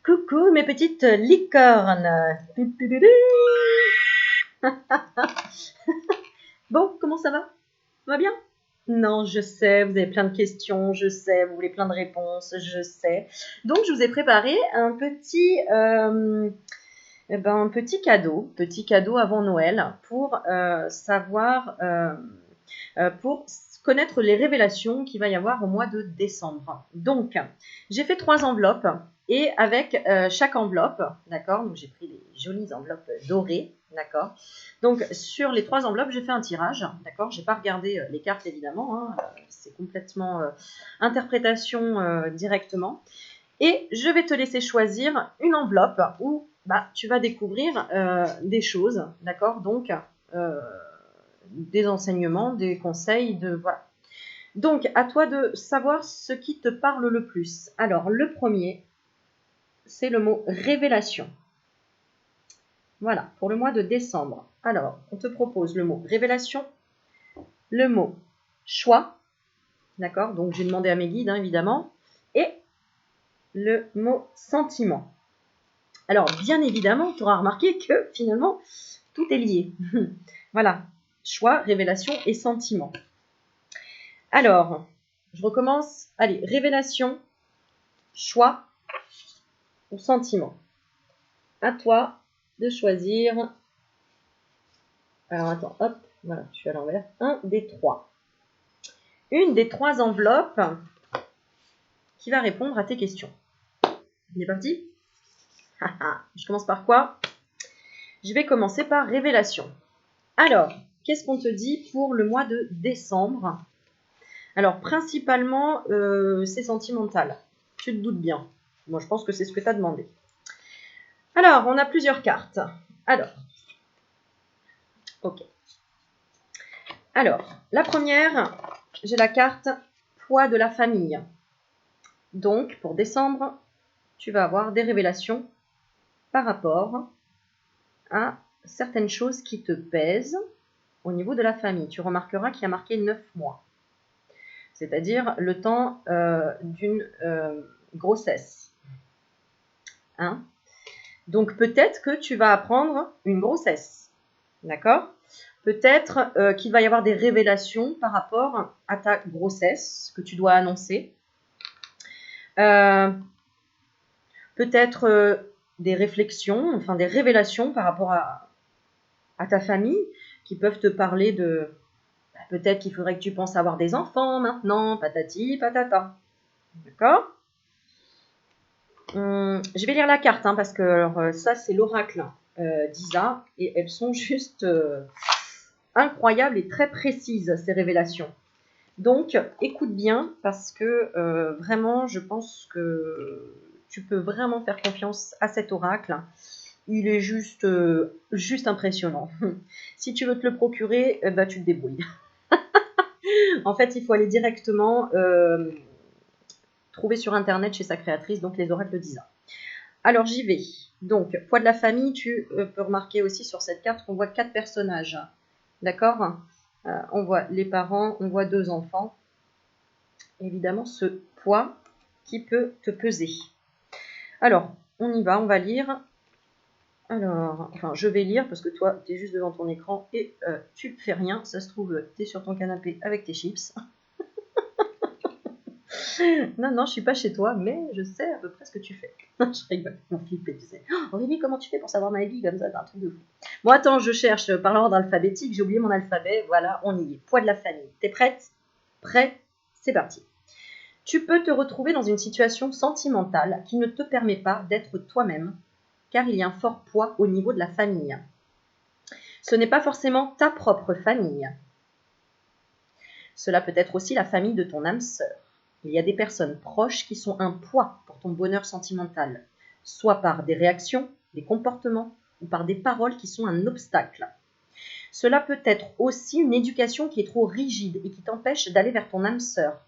Coucou mes petites licornes. Bon, comment ça va? Ça va bien? Non, je sais, vous avez plein de questions, je sais, vous voulez plein de réponses, je sais. Donc, je vous ai préparé un petit cadeau avant Noël pour savoir, pour connaître les révélations qu'il va y avoir au mois de décembre. Donc, j'ai fait 3 enveloppes et avec chaque enveloppe, d'accord, donc j'ai pris des jolies enveloppes dorées, d'accord. Donc, sur les 3 enveloppes, j'ai fait un tirage, d'accord. J'ai pas regardé les cartes évidemment, hein, c'est complètement interprétation directement. Et je vais te laisser choisir une enveloppe où tu vas découvrir des choses, d'accord, donc des enseignements, des conseils, voilà. Donc, à toi de savoir ce qui te parle le plus. Alors, le premier, c'est le mot révélation. Voilà, pour le mois de décembre. Alors, on te propose le mot révélation, le mot choix, d'accord, donc j'ai demandé à mes guides, hein, évidemment, et le mot sentiment. Alors, bien évidemment, tu auras remarqué que finalement, tout est lié. Voilà, choix, révélation et sentiment. Alors, je recommence. Allez, révélation, choix ou sentiment. À toi de choisir. Alors, attends, hop, voilà, je suis à l'envers. Un des 3. Une des 3 enveloppes qui va répondre à tes questions. On est parti? Je commence par quoi? Je vais commencer par révélation. Alors, qu'est-ce qu'on te dit pour le mois de décembre? Alors, principalement, c'est sentimental. Tu te doutes bien. Moi, je pense que c'est ce que tu as demandé. Alors, on a plusieurs cartes. Alors, ok. Alors, la première, j'ai la carte poids de la famille. Donc, pour décembre, tu vas avoir des révélations par rapport à certaines choses qui te pèsent au niveau de la famille. Tu remarqueras qu'il y a marqué 9 mois. C'est-à-dire le temps d'une grossesse. Hein? Donc, peut-être que tu vas apprendre une grossesse. D'accord? Peut-être qu'il va y avoir des révélations par rapport à ta grossesse que tu dois annoncer. Peut-être des réflexions, enfin des révélations par rapport à ta famille qui peuvent te parler de peut-être qu'il faudrait que tu penses avoir des enfants maintenant, patati, patata. D'accord? Je vais lire la carte parce que alors, ça c'est l'oracle d'Isa et elles sont juste incroyables et très précises ces révélations. Donc écoute bien parce que vraiment je pense que tu peux vraiment faire confiance à cet oracle. Il est juste impressionnant. Si tu veux te le procurer, tu te débrouilles. En fait, il faut aller directement trouver sur internet chez sa créatrice, donc les oracles d'Isa. Alors j'y vais. Donc, poids de la famille, tu peux remarquer aussi sur cette carte qu'on voit 4 personnages. D'accord? On voit les parents, on voit 2 enfants. Évidemment, ce poids qui peut te peser. Alors, on y va, on va lire. Alors, enfin, je vais lire parce que toi, tu es juste devant ton écran et tu fais rien. Ça se trouve, tu es sur ton canapé avec tes chips. Non, je suis pas chez toi, mais je sais à peu près ce que tu fais. Je rigole, mon flippé, tu sais. Oh, Aurélie, comment tu fais pour savoir ma vie comme ça? C'est un truc de fou. Bon, attends, je cherche par l'ordre alphabétique. J'ai oublié mon alphabet. Voilà, on y est. Poids de la famille. T'es prête? Prêt? C'est parti. Tu peux te retrouver dans une situation sentimentale qui ne te permet pas d'être toi-même, car il y a un fort poids au niveau de la famille. Ce n'est pas forcément ta propre famille. Cela peut être aussi la famille de ton âme sœur. Il y a des personnes proches qui sont un poids pour ton bonheur sentimental, soit par des réactions, des comportements ou par des paroles qui sont un obstacle. Cela peut être aussi une éducation qui est trop rigide et qui t'empêche d'aller vers ton âme sœur.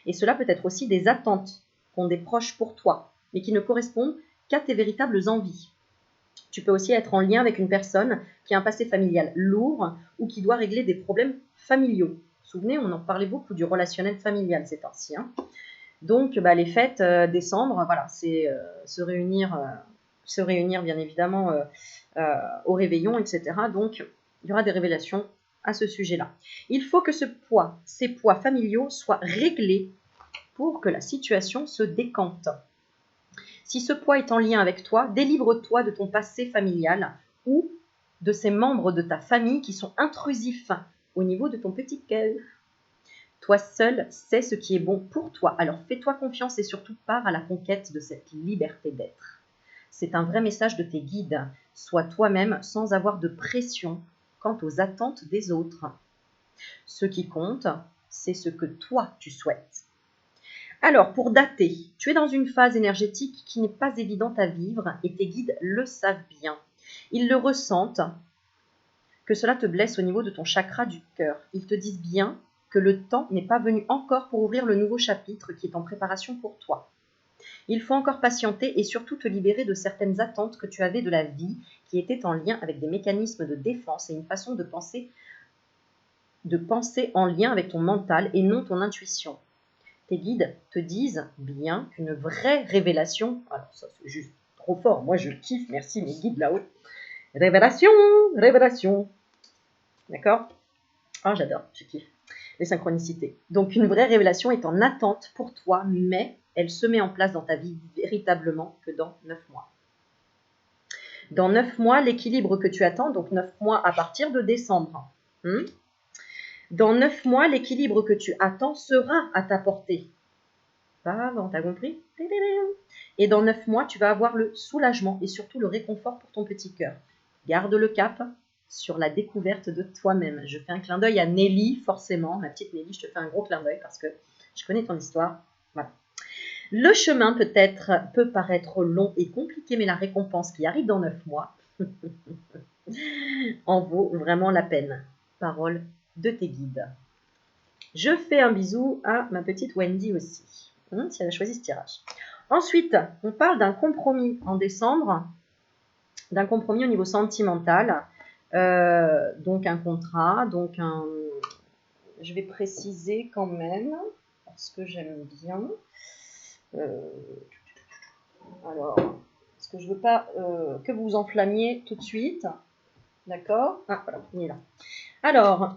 Et cela peut être aussi des attentes qu'ont des proches pour toi, mais qui ne correspondent qu'à tes véritables envies. Tu peux aussi être en lien avec une personne qui a un passé familial lourd ou qui doit régler des problèmes familiaux. Vous vous souvenez, on en parlait beaucoup du relationnel familial ces temps-ci. Donc, bah, les fêtes, décembre, voilà, c'est se réunir bien évidemment au réveillon, etc. Donc, il y aura des révélations à ce sujet-là. Il faut que ces poids familiaux soient réglés pour que la situation se décante. Si ce poids est en lien avec toi, délivre-toi de ton passé familial ou de ces membres de ta famille qui sont intrusifs au niveau de ton petit cœur. Toi seul sais ce qui est bon pour toi. Alors fais-toi confiance et surtout pars à la conquête de cette liberté d'être. C'est un vrai message de tes guides. Sois toi-même sans avoir de pression quant aux attentes des autres. Ce qui compte, c'est ce que toi tu souhaites. Alors, pour dater, tu es dans une phase énergétique qui n'est pas évidente à vivre et tes guides le savent bien. Ils le ressentent, que cela te blesse au niveau de ton chakra du cœur. Ils te disent bien que le temps n'est pas venu encore pour ouvrir le nouveau chapitre qui est en préparation pour toi. Il faut encore patienter et surtout te libérer de certaines attentes que tu avais de la vie qui étaient en lien avec des mécanismes de défense et une façon de penser en lien avec ton mental et non ton intuition. Tes guides te disent bien qu'une vraie révélation, alors ça c'est juste trop fort, moi je kiffe, merci mes guides là-haut. Révélation, révélation. D'accord? Ah, j'adore, je kiffe. Les synchronicités. Donc une vraie révélation est en attente pour toi, mais elle se met en place dans ta vie véritablement que dans 9 mois. Dans 9 mois, l'équilibre que tu attends, donc 9 mois à partir de décembre. Dans 9 mois, l'équilibre que tu attends sera à ta portée. Pas avant, t'as compris? Et dans 9 mois, tu vas avoir le soulagement et surtout le réconfort pour ton petit cœur. Garde le cap sur la découverte de toi-même. Je fais un clin d'œil à Nelly, forcément. Ma petite Nelly, je te fais un gros clin d'œil parce que je connais ton histoire. Voilà. Le chemin peut paraître long et compliqué, mais la récompense qui arrive dans 9 mois en vaut vraiment la peine. Parole de tes guides. Je fais un bisou à ma petite Wendy aussi, si elle a choisi ce tirage. Ensuite, on parle d'un compromis en décembre, d'un compromis au niveau sentimental. Donc un contrat, donc je vais préciser quand même, parce que j'aime bien. Alors, parce que je ne veux pas que vous vous enflammiez tout de suite. D'accord? Ah, voilà, il est là. Alors,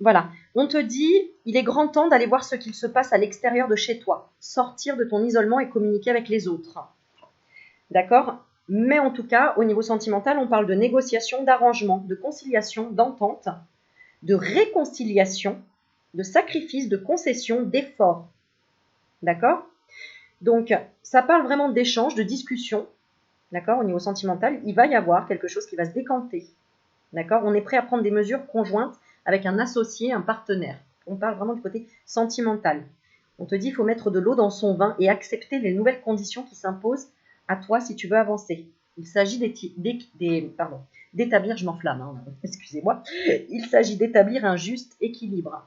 voilà, on te dit, il est grand temps d'aller voir ce qu'il se passe à l'extérieur de chez toi, sortir de ton isolement et communiquer avec les autres. D'accord? Mais en tout cas, au niveau sentimental, on parle de négociation, d'arrangement, de conciliation, d'entente, de réconciliation, de sacrifice, de concession, d'effort. D'accord? Donc, ça parle vraiment d'échange, de discussion. D'accord? Au niveau sentimental, il va y avoir quelque chose qui va se décanter. D'accord? On est prêt à prendre des mesures conjointes avec un associé, un partenaire. On parle vraiment du côté sentimental. On te dit qu'il faut mettre de l'eau dans son vin et accepter les nouvelles conditions qui s'imposent à toi si tu veux avancer. Il s'agit d'établir, je m'enflamme, hein, excusez-moi, il s'agit d'établir un juste équilibre.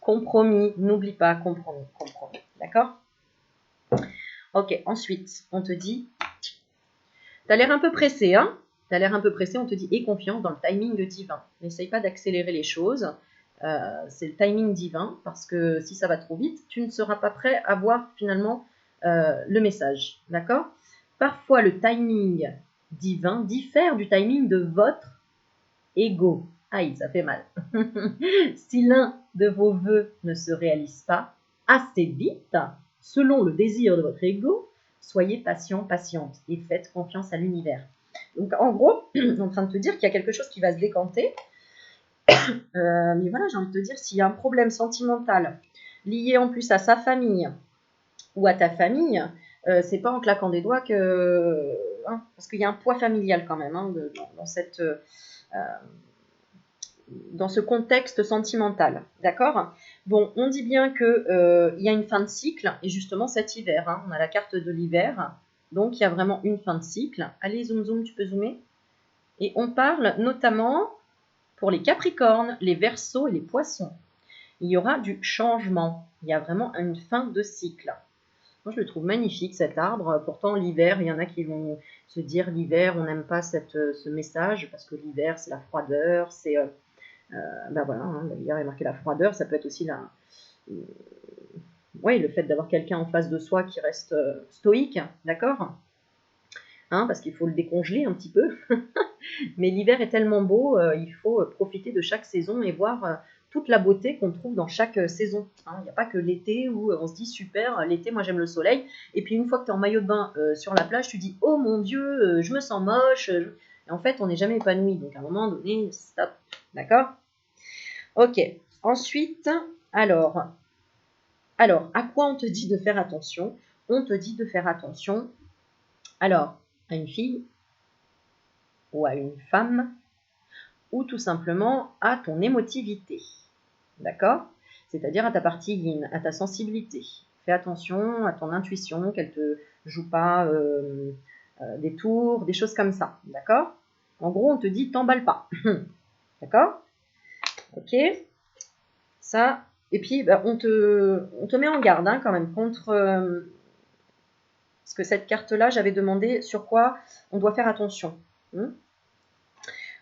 Compromis, n'oublie pas, compromis, d'accord? Ok, ensuite, on te dit, tu as l'air un peu pressé, hein? Tu as l'air un peu pressé, on te dit, aie confiance dans le timing divin. N'essaye pas d'accélérer les choses. C'est le timing divin, parce que si ça va trop vite, tu ne seras pas prêt à voir finalement le message. D'accord? Parfois, le timing divin diffère du timing de votre ego. Aïe, ça fait mal. Si l'un de vos vœux ne se réalise pas assez vite, selon le désir de votre ego, soyez patient, patiente et faites confiance à l'univers. Donc, en gros, on est en train de te dire qu'il y a quelque chose qui va se décanter. Mais voilà, j'ai envie de te dire, s'il y a un problème sentimental lié en plus à sa famille ou à ta famille, c'est pas en claquant des doigts que... Hein, parce qu'il y a un poids familial quand même dans ce contexte sentimental. D'accord? Bon, on dit bien qu'il y a une fin de cycle, et justement cet hiver, hein, on a la carte de l'hiver, donc il y a vraiment une fin de cycle. Allez, zoom, zoom, tu peux zoomer? Et on parle notamment pour les Capricornes, les Verseaux et les Poissons. Il y aura du changement. Il y a vraiment une fin de cycle. Moi, je le trouve magnifique, cet arbre. Pourtant, l'hiver, il y en a qui vont se dire l'hiver, on n'aime pas ce message parce que l'hiver, c'est la froideur, c'est Ben voilà, hein, hier est marqué la froideur, ça peut être aussi oui, le fait d'avoir quelqu'un en face de soi qui reste stoïque, d'accord, hein, parce qu'il faut le décongeler un petit peu. Mais l'hiver est tellement beau, il faut profiter de chaque saison et voir toute la beauté qu'on trouve dans chaque saison. Hein. Il n'y a pas que l'été où on se dit super, l'été, moi j'aime le soleil. Et puis une fois que tu es en maillot de bain sur la plage, tu dis oh mon Dieu, je me sens moche. Et en fait, on n'est jamais épanoui. Donc à un moment donné, stop. D'accord. Ok. Ensuite, alors, à quoi on te dit de faire attention? On te dit de faire attention, alors, à une fille ou à une femme, ou tout simplement à ton émotivité. D'accord? C'est-à-dire à ta partie yin, à ta sensibilité. Fais attention à ton intuition, qu'elle ne te joue pas des tours, des choses comme ça. D'accord? En gros, on te dit t'emballe pas. D'accord? Ok? Ça. Et puis, bah, on te met en garde hein, quand même contre... parce que cette carte-là, j'avais demandé sur quoi on doit faire attention.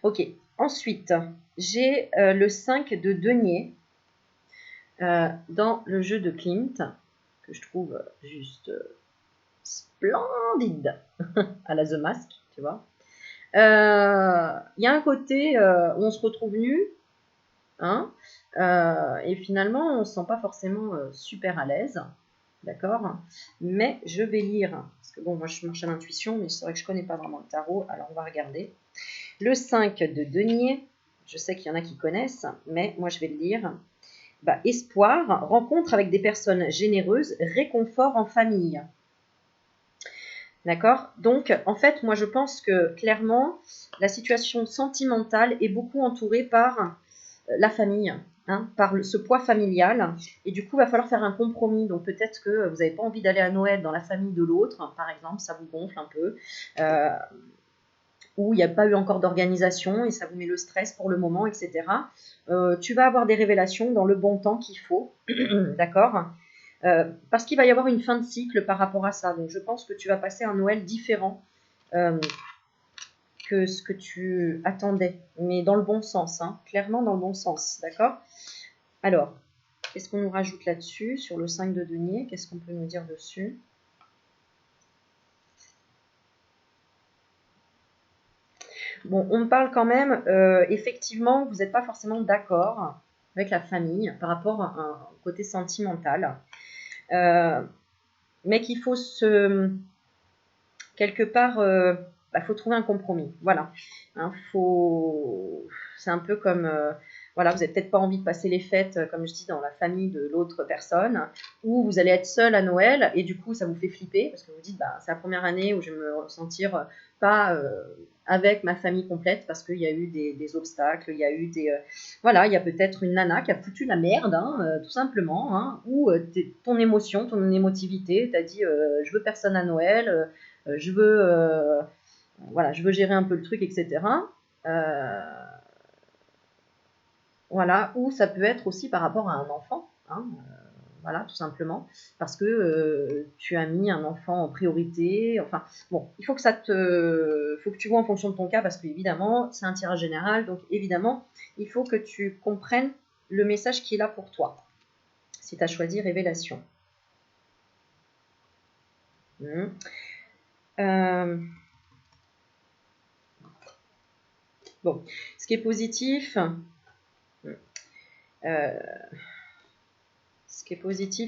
Ok. Ensuite, j'ai le 5 de denier dans le jeu de Klimt, que je trouve juste splendide à la The Mask, tu vois. Il y a un côté où on se retrouve nu, hein, et finalement on ne se sent pas forcément super à l'aise, d'accord. Mais je vais lire, parce que bon, moi je marche à l'intuition, mais c'est vrai que je ne connais pas vraiment le tarot, alors on va regarder. Le 5 de denier, je sais qu'il y en a qui connaissent, mais moi je vais le lire. Bah, espoir, rencontre avec des personnes généreuses, réconfort en famille. D'accord? Donc, en fait, moi, je pense que clairement, la situation sentimentale est beaucoup entourée par la famille, hein, par ce poids familial. Et du coup, il va falloir faire un compromis. Donc, peut-être que vous n'avez pas envie d'aller à Noël dans la famille de l'autre, par exemple, ça vous gonfle un peu. Où il n'y a pas eu encore d'organisation et ça vous met le stress pour le moment, etc. Tu vas avoir des révélations dans le bon temps qu'il faut. D'accord? Parce qu'il va y avoir une fin de cycle par rapport à ça. Donc, je pense que tu vas passer un Noël différent que ce que tu attendais, mais dans le bon sens, hein, clairement dans le bon sens, d'accord? Alors, qu'est-ce qu'on nous rajoute là-dessus, sur le 5 de denier? Qu'est-ce qu'on peut nous dire dessus? Bon, on me parle quand même, effectivement, vous n'êtes pas forcément d'accord avec la famille par rapport à un côté sentimental, mais qu'il faut quelque part, faut trouver un compromis. Voilà. Hein, c'est un peu comme, voilà, vous n'avez peut-être pas envie de passer les fêtes, comme je dis, dans la famille de l'autre personne, ou vous allez être seul à Noël, et du coup, ça vous fait flipper, parce que vous dites, c'est la première année où je vais me ressentir pas avec ma famille complète, parce qu'il y a eu des obstacles, il y a eu voilà, il y a peut-être une nana qui a foutu la merde, hein, tout simplement, hein, ou ton émotion, ton émotivité, t'as dit, je veux personne à Noël, je veux, voilà, je veux gérer un peu le truc, etc. Voilà, ou ça peut être aussi par rapport à un enfant, hein, voilà, tout simplement, parce que tu as mis un enfant en priorité. Enfin, bon, il faut que faut que tu vois en fonction de ton cas, parce qu'évidemment, c'est un tirage général, donc évidemment, il faut que tu comprennes le message qui est là pour toi. Si tu as choisi révélation. Bon, ce qui est positif,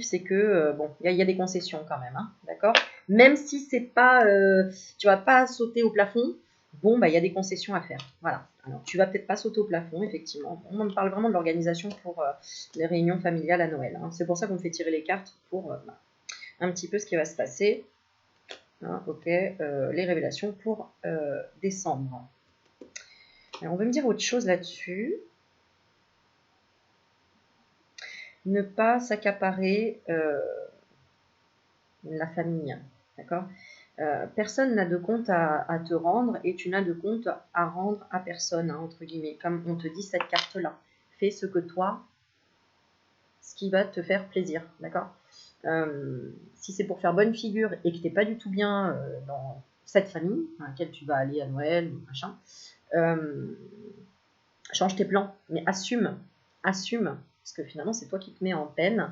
c'est que bon, il y a des concessions quand même, hein, d'accord. Même si c'est pas, tu vas pas sauter au plafond. Bon, il y a des concessions à faire. Voilà. Alors, tu vas peut-être pas sauter au plafond, effectivement. On me parle vraiment de l'organisation pour les réunions familiales à Noël. Hein. C'est pour ça qu'on me fait tirer les cartes pour un petit peu ce qui va se passer. Hein, ok. Les révélations pour décembre. Alors, on veut me dire autre chose là-dessus. Ne pas s'accaparer la famille, d'accord. Personne n'a de compte à te rendre et tu n'as de compte à rendre à personne, hein, entre guillemets, comme on te dit cette carte-là. Fais ce que toi, ce qui va te faire plaisir, d'accord. Si c'est pour faire bonne figure et que tu n'es pas du tout bien dans cette famille dans laquelle tu vas aller à Noël, machin, change tes plans, mais assume, parce que finalement c'est toi qui te mets en peine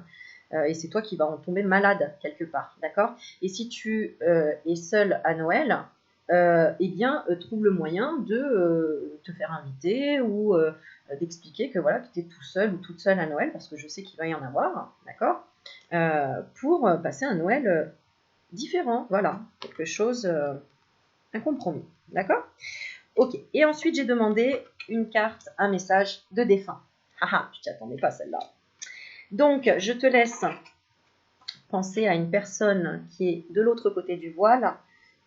et c'est toi qui vas en tomber malade quelque part, d'accord? Et si tu es seul à Noël, eh bien trouve le moyen de te faire inviter ou d'expliquer que voilà, que tu es tout seul ou toute seule à Noël, parce que je sais qu'il va y en avoir, d'accord? Pour passer un Noël différent, voilà, quelque chose, un compromis, d'accord? Ok, et ensuite j'ai demandé une carte, un message de défunt. Haha, je t'y attendais pas celle-là. Donc, je te laisse penser à une personne qui est de l'autre côté du voile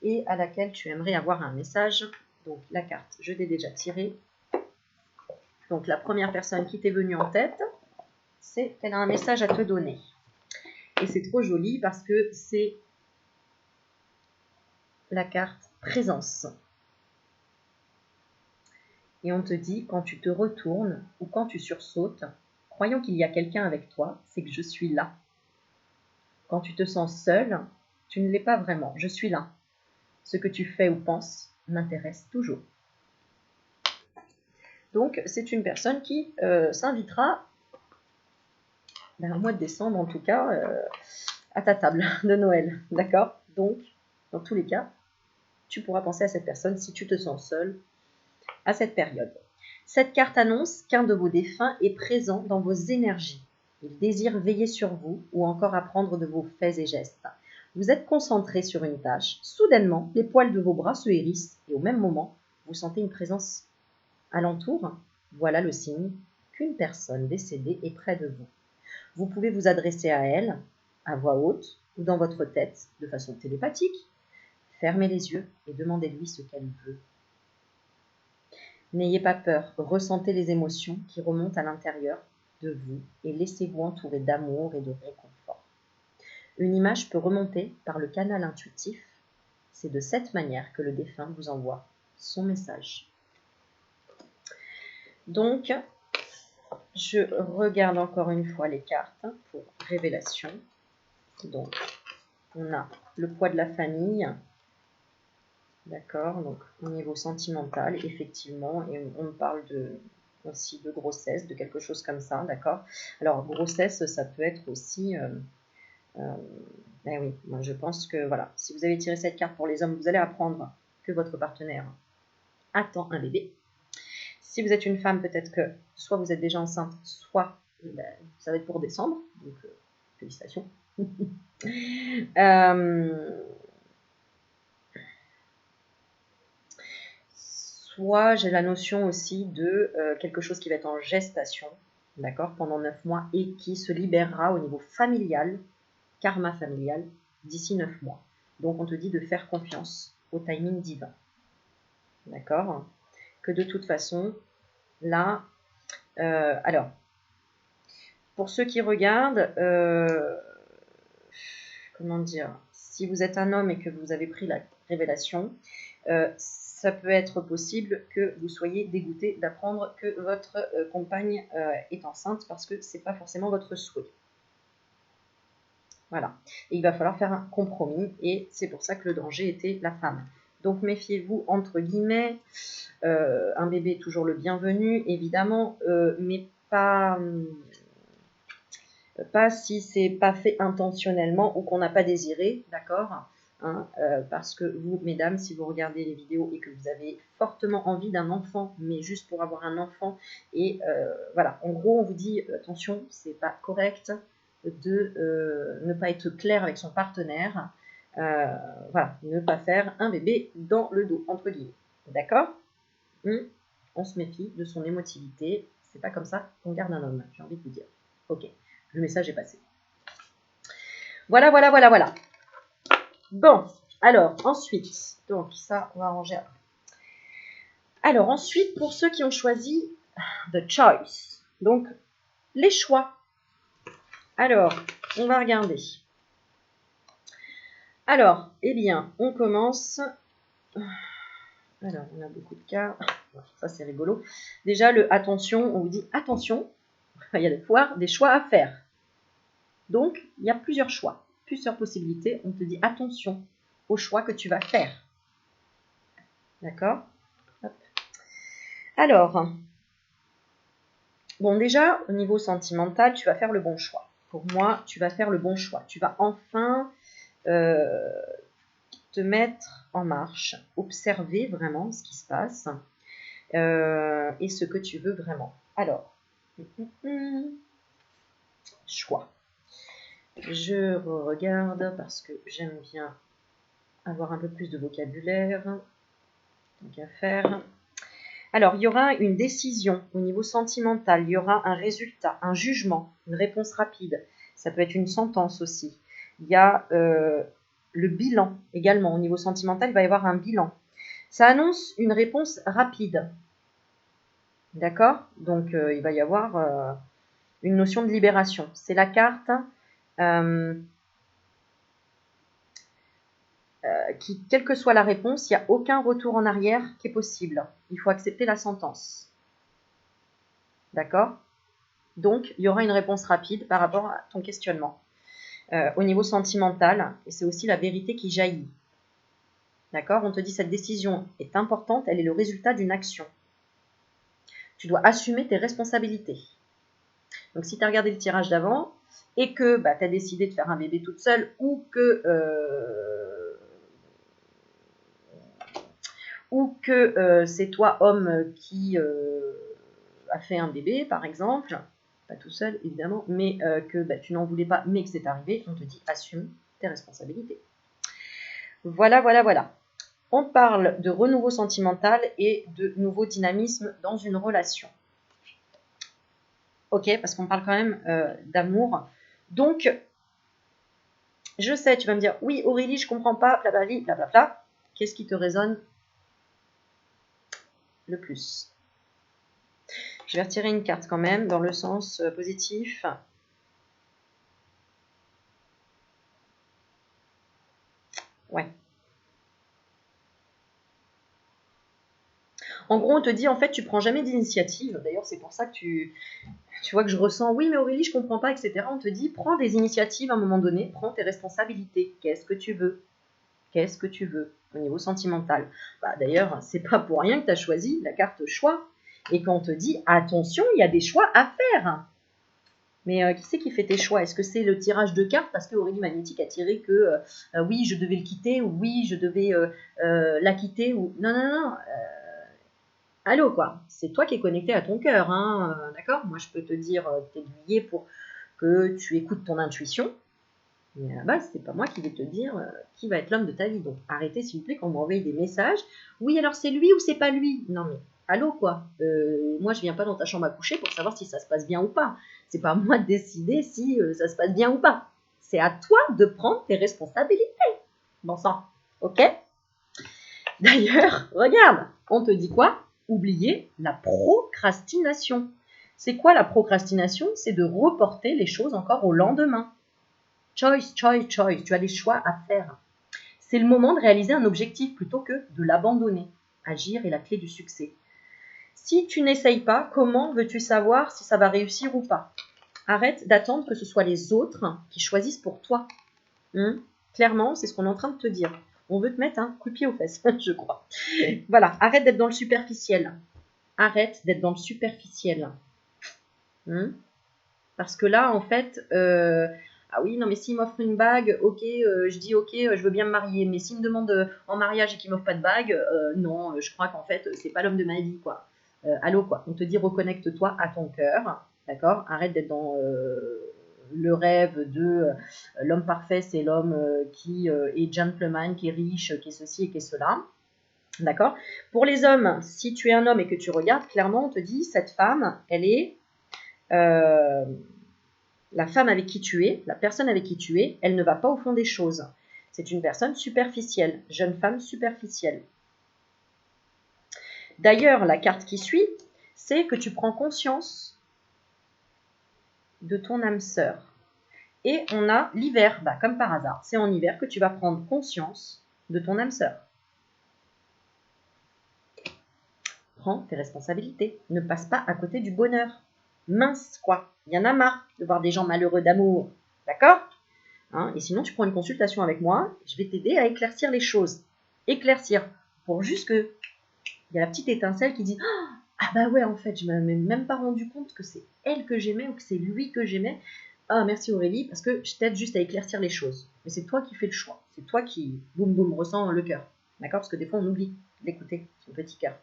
et à laquelle tu aimerais avoir un message. Donc, la carte, je l'ai déjà tirée. Donc, la première personne qui t'est venue en tête, c'est qu'elle a un message à te donner. Et c'est trop joli parce que c'est la carte présence. Et on te dit, quand tu te retournes ou quand tu sursautes, croyant qu'il y a quelqu'un avec toi, c'est que je suis là. Quand tu te sens seul, tu ne l'es pas vraiment, je suis là. Ce que tu fais ou penses m'intéresse toujours. Donc, c'est une personne qui s'invitera, au mois de décembre en tout cas, à ta table de Noël. D'accord? Donc, dans tous les cas, tu pourras penser à cette personne si tu te sens seul à cette période. Cette carte annonce qu'un de vos défunts est présent dans vos énergies. Il désire veiller sur vous ou encore apprendre de vos faits et gestes. Vous êtes concentré sur une tâche. Soudainement, les poils de vos bras se hérissent et au même moment, vous sentez une présence alentour. Voilà le signe qu'une personne décédée est près de vous. Vous pouvez vous adresser à elle, à voix haute ou dans votre tête, de façon télépathique. Fermez les yeux et demandez-lui ce qu'elle veut. N'ayez pas peur, ressentez les émotions qui remontent à l'intérieur de vous et laissez-vous entourer d'amour et de réconfort. Une image peut remonter par le canal intuitif. C'est de cette manière que le défunt vous envoie son message. Donc, je regarde encore une fois les cartes pour révélation. Donc, on a le poids de la famille. D'accord, donc au niveau sentimental, effectivement, et on parle aussi de grossesse, de quelque chose comme ça, d'accord. Alors, grossesse, ça peut être aussi, ben oui, moi je pense que, voilà, si vous avez tiré cette carte pour les hommes, vous allez apprendre que votre partenaire attend un bébé. Si vous êtes une femme, peut-être que soit vous êtes déjà enceinte, soit ben, ça va être pour décembre, donc félicitations. Soit j'ai la notion aussi de quelque chose qui va être en gestation, d'accord, pendant 9 mois et qui se libérera au niveau familial, karma familial, d'ici 9 mois. Donc on te dit de faire confiance au timing divin, d'accord, que de toute façon, là, alors, pour ceux qui regardent, comment dire, si vous êtes un homme et que vous avez pris la révélation, ça peut être possible que vous soyez dégoûté d'apprendre que votre compagne est enceinte parce que ce n'est pas forcément votre souhait. Voilà. Et il va falloir faire un compromis et c'est pour ça que le danger était la femme. Donc méfiez-vous, entre guillemets, un bébé est toujours le bienvenu, évidemment, mais pas si c'est pas fait intentionnellement ou qu'on n'a pas désiré, d'accord, hein, parce que vous, mesdames, si vous regardez les vidéos et que vous avez fortement envie d'un enfant, mais juste pour avoir un enfant, et voilà, en gros, on vous dit, attention, c'est pas correct de ne pas être clair avec son partenaire, voilà, ne pas faire un bébé dans le dos, entre guillemets, d'accord? On se méfie de son émotivité, c'est pas comme ça qu'on garde un homme, j'ai envie de vous dire. Ok. Le message est passé. Voilà, voilà, voilà, voilà. Bon, alors, ensuite, donc ça, on va arranger après. Alors, ensuite, pour ceux qui ont choisi The Choice, donc les choix. Alors, on va regarder. Alors, eh bien, on commence. Alors, on a beaucoup de cas. Ça, c'est rigolo. Déjà, le attention, on vous dit attention, il y a des choix à faire. Donc, il y a plusieurs choix, plusieurs possibilités. On te dit attention au choix que tu vas faire. D'accord? Alors, Bon, déjà, au niveau sentimental, tu vas faire le bon choix. Pour moi, tu vas faire le bon choix. Tu vas enfin te mettre en marche, observer vraiment ce qui se passe et ce que tu veux vraiment. Alors, choix. Je regarde parce que j'aime bien avoir un peu plus de vocabulaire. Donc à faire. Alors, il y aura une décision au niveau sentimental, il y aura un résultat, un jugement, une réponse rapide. Ça peut être une sentence aussi. Il y a le bilan également. Au niveau sentimental, il va y avoir un bilan. Ça annonce une réponse rapide. D'accord? Donc, il va y avoir une notion de libération. C'est la carte qui, quelle que soit la réponse, il n'y a aucun retour en arrière qui est possible. Il faut accepter la sentence. D'accord? Donc, il y aura une réponse rapide par rapport à ton questionnement. Au niveau sentimental, et c'est aussi la vérité qui jaillit. D'accord? On te dit cette décision est importante, elle est le résultat d'une action. Tu dois assumer tes responsabilités. Donc, si tu as regardé le tirage d'avant et que tu as décidé de faire un bébé toute seule ou que c'est toi, homme, qui a fait un bébé, par exemple, pas tout seul, évidemment, mais que tu n'en voulais pas, mais que c'est arrivé, on te dit assume tes responsabilités. Voilà, voilà, voilà. On parle de renouveau sentimental et de nouveau dynamisme dans une relation. Ok, parce qu'on parle quand même d'amour. Donc, je sais, tu vas me dire, oui, Aurélie, je comprends pas, blablabla, blablabla. Qu'est-ce qui te résonne le plus? Je vais retirer une carte quand même dans le sens positif. Ouais. En gros, on te dit, en fait, tu prends jamais d'initiative. D'ailleurs, c'est pour ça que tu vois que je ressens, oui, mais Aurélie, je comprends pas, etc. On te dit, prends des initiatives à un moment donné, prends tes responsabilités. Qu'est-ce que tu veux? Qu'est-ce que tu veux au niveau sentimental? D'ailleurs, c'est pas pour rien que tu as choisi la carte choix. Et quand on te dit, attention, il y a des choix à faire. Mais qui c'est qui fait tes choix? Est-ce que c'est le tirage de cartes parce que Aurélie Magnétique a tiré que oui, je devais le quitter, ou oui, je devais la quitter, ou non, non, non. Allô, quoi. C'est toi qui es connecté à ton cœur, hein, d'accord? Moi, je peux te dire, t'aiguiller pour que tu écoutes ton intuition. Mais à la base, c'est pas moi qui vais te dire qui va être l'homme de ta vie. Donc, arrêtez, s'il vous plaît, quand vous m'envoyez des messages. Oui, alors c'est lui ou c'est pas lui? Non, mais allô, quoi. Moi, je viens pas dans ta chambre à coucher pour savoir si ça se passe bien ou pas. C'est pas à moi de décider si ça se passe bien ou pas. C'est à toi de prendre tes responsabilités. Bon sang, ok? D'ailleurs, regarde, on te dit quoi? Oubliez la procrastination. C'est quoi la procrastination? C'est de reporter les choses encore au lendemain. Choice, choice, choice. Tu as des choix à faire. C'est le moment de réaliser un objectif plutôt que de l'abandonner. Agir est la clé du succès. Si tu n'essayes pas, comment veux-tu savoir si ça va réussir ou pas? Arrête d'attendre que ce soit les autres qui choisissent pour toi. Clairement, c'est ce qu'on est en train de te dire. On veut te mettre un coup de pied aux fesses, je crois. Voilà, arrête d'être dans le superficiel. Arrête d'être dans le superficiel. Parce que là, en fait, ah oui, non, mais s'il m'offre une bague, ok, je dis ok, je veux bien me marier. Mais s'il me demande en mariage et qu'il m'offre pas de bague, non, je crois qu'en fait, c'est pas l'homme de ma vie, quoi. Allô, quoi. On te dit reconnecte-toi à ton cœur, d'accord? Arrête d'être dans le rêve de l'homme parfait, c'est l'homme qui est gentleman, qui est riche, qui est ceci et qui est cela. D'accord? Pour les hommes, si tu es un homme et que tu regardes, clairement, on te dit cette femme, elle est la femme avec qui tu es, la personne avec qui tu es, elle ne va pas au fond des choses. C'est une personne superficielle, jeune femme superficielle. D'ailleurs, la carte qui suit, c'est que tu prends conscience de ton âme sœur. Et on a l'hiver, comme par hasard, c'est en hiver que tu vas prendre conscience de ton âme sœur. Prends tes responsabilités, ne passe pas à côté du bonheur. Mince, quoi, il y en a marre de voir des gens malheureux d'amour, d'accord? Et sinon, tu prends une consultation avec moi, je vais t'aider à éclaircir les choses. Éclaircir, pour juste que il y a la petite étincelle qui dit Ah bah ouais, en fait, je m'avais même pas rendu compte que c'est elle que j'aimais ou que c'est lui que j'aimais. Ah, merci Aurélie, parce que je t'aide juste à éclaircir les choses. Mais c'est toi qui fais le choix. C'est toi qui, boum boum, ressens le cœur. D'accord? Parce que des fois, on oublie d'écouter son petit cœur.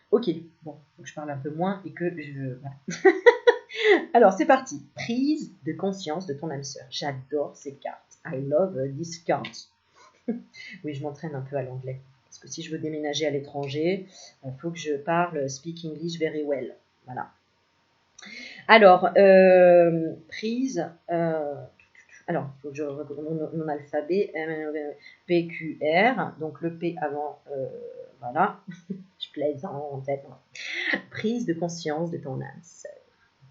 Ok, bon, faut que je parle un peu moins et que je... Voilà. Alors, c'est parti. Prise de conscience de ton âme sœur. J'adore ces cartes. I love these cards. Oui, je m'entraîne un peu à l'anglais. Parce que si je veux déménager à l'étranger, il faut que je parle speak English very well. Voilà. Alors, prise. Alors, il faut que je recommande mon alphabet. P, Q, R. Donc, le P avant. Voilà. Je plaisante en tête. Prise de conscience de ton âme sœur.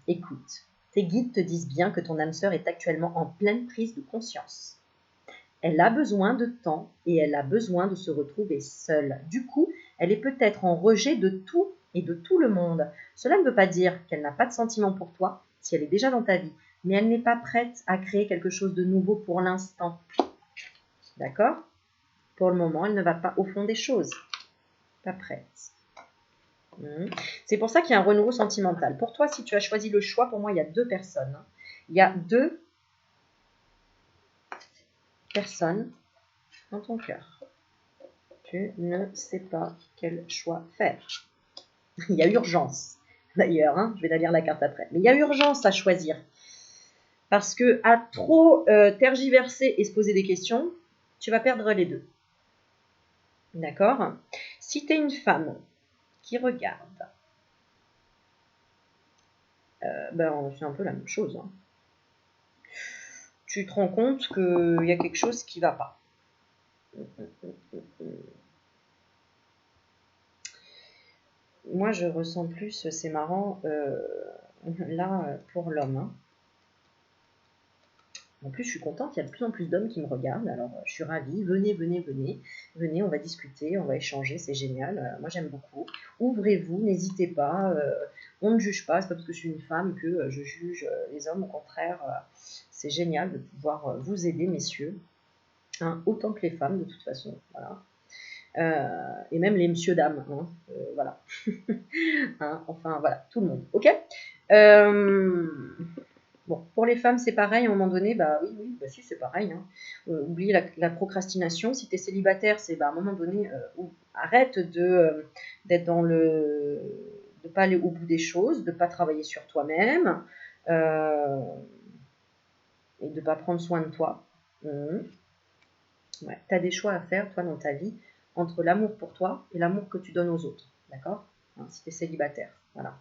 Écoute, tes guides te disent bien que ton âme sœur est actuellement en pleine prise de conscience. Elle a besoin de temps et elle a besoin de se retrouver seule. Du coup, elle est peut-être en rejet de tout et de tout le monde. Cela ne veut pas dire qu'elle n'a pas de sentiment pour toi si elle est déjà dans ta vie, mais elle n'est pas prête à créer quelque chose de nouveau pour l'instant. D'accord? Pour le moment, elle ne va pas au fond des choses. Pas prête. C'est pour ça qu'il y a un renouveau sentimental. Pour toi, si tu as choisi le choix, pour moi, il y a deux personnes. Il y a deux personnes dans ton cœur. Tu ne sais pas quel choix faire. Il y a urgence, d'ailleurs. Hein, je vais la lire la carte après. Mais il y a urgence à choisir. Parce que à trop tergiverser et se poser des questions, tu vas perdre les deux. D'accord? Si tu es une qui regarde, ben, c'est un peu la même chose. Hein. Tu te rends compte qu'il y a quelque chose qui ne va pas. Moi, je ressens plus, c'est marrant, là, pour l'homme. Hein. En plus, je suis contente, il y a de plus en plus d'hommes qui me regardent, alors je suis ravie. Venez, venez, venez. Venez, on va discuter, on va échanger, c'est génial. Moi, j'aime beaucoup. Ouvrez-vous, n'hésitez pas. On ne juge pas, c'est pas parce que je suis une femme que je juge les hommes. Au contraire, c'est génial de pouvoir vous aider, messieurs. Hein, autant que les femmes, de toute façon. Voilà. Et même les messieurs-dames. Hein, voilà. Hein, enfin, voilà, tout le monde. Ok. Bon, pour les femmes, c'est pareil, à un moment donné, bah oui, bah si, c'est pareil. Hein. Oublie la procrastination. Si tu es célibataire, c'est bah, à un moment donné, arrête d'être dans le. De ne pas aller au bout des choses, de ne pas travailler sur toi-même et de ne pas prendre soin de toi. Ouais. Tu as des choix à faire, toi, dans ta vie, entre l'amour pour toi et l'amour que tu donnes aux autres. D'accord? Hein, si tu es célibataire. Voilà.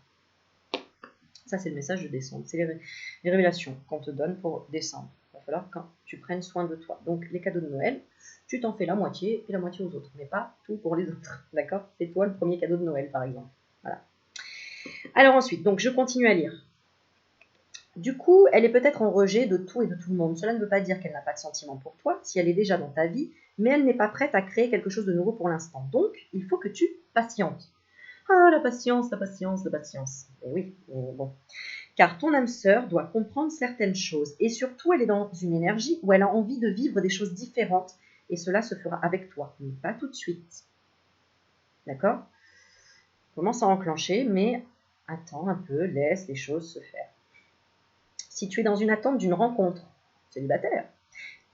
Ça, c'est le message de descendre. C'est les révélations qu'on te donne pour descendre. Il va falloir que tu prennes soin de toi. Donc, les cadeaux de Noël, tu t'en fais la moitié et la moitié aux autres. Mais pas tout pour les autres. D'accord? C'est toi le premier cadeau de Noël, par exemple. Voilà. Alors ensuite, donc je continue à lire. Du coup, elle est peut-être en rejet de tout et de tout le monde. Cela ne veut pas dire qu'elle n'a pas de sentiment pour toi, si elle est déjà dans ta vie, mais elle n'est pas prête à créer quelque chose de nouveau pour l'instant. Donc, il faut que tu patientes. Ah, la patience, la patience, la patience. Et oui, bon. Car ton âme sœur doit comprendre certaines choses. Et surtout, elle est dans une énergie où elle a envie de vivre des choses différentes. Et cela se fera avec toi, mais pas tout de suite. D'accord? Commence à enclencher, mais attends un peu, laisse les choses se faire. Si tu es dans une attente d'une rencontre, célibataire,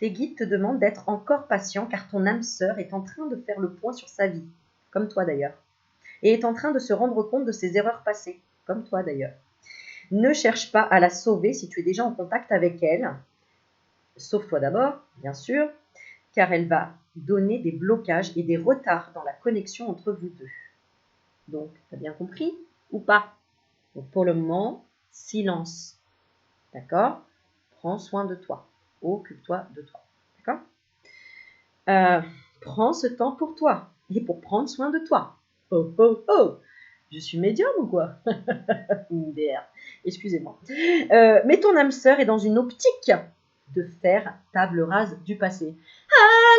tes guides te demandent d'être encore patient car ton âme sœur est en train de faire le point sur sa vie, comme toi d'ailleurs, et est en train de se rendre compte de ses erreurs passées, comme toi d'ailleurs. Ne cherche pas à la sauver si tu es déjà en contact avec elle. Sauve-toi d'abord, bien sûr, car elle va donner des blocages et des retards dans la connexion entre vous deux. Donc, tu as bien compris ou pas? Donc, pour le moment, silence. D'accord? Prends soin de toi. Occupe-toi de toi. D'accord? Prends ce temps pour toi et pour prendre soin de toi. Oh, oh, oh! Je suis médium ou quoi? DR. Excusez-moi. Mais ton âme sœur est dans une optique de faire table rase du passé.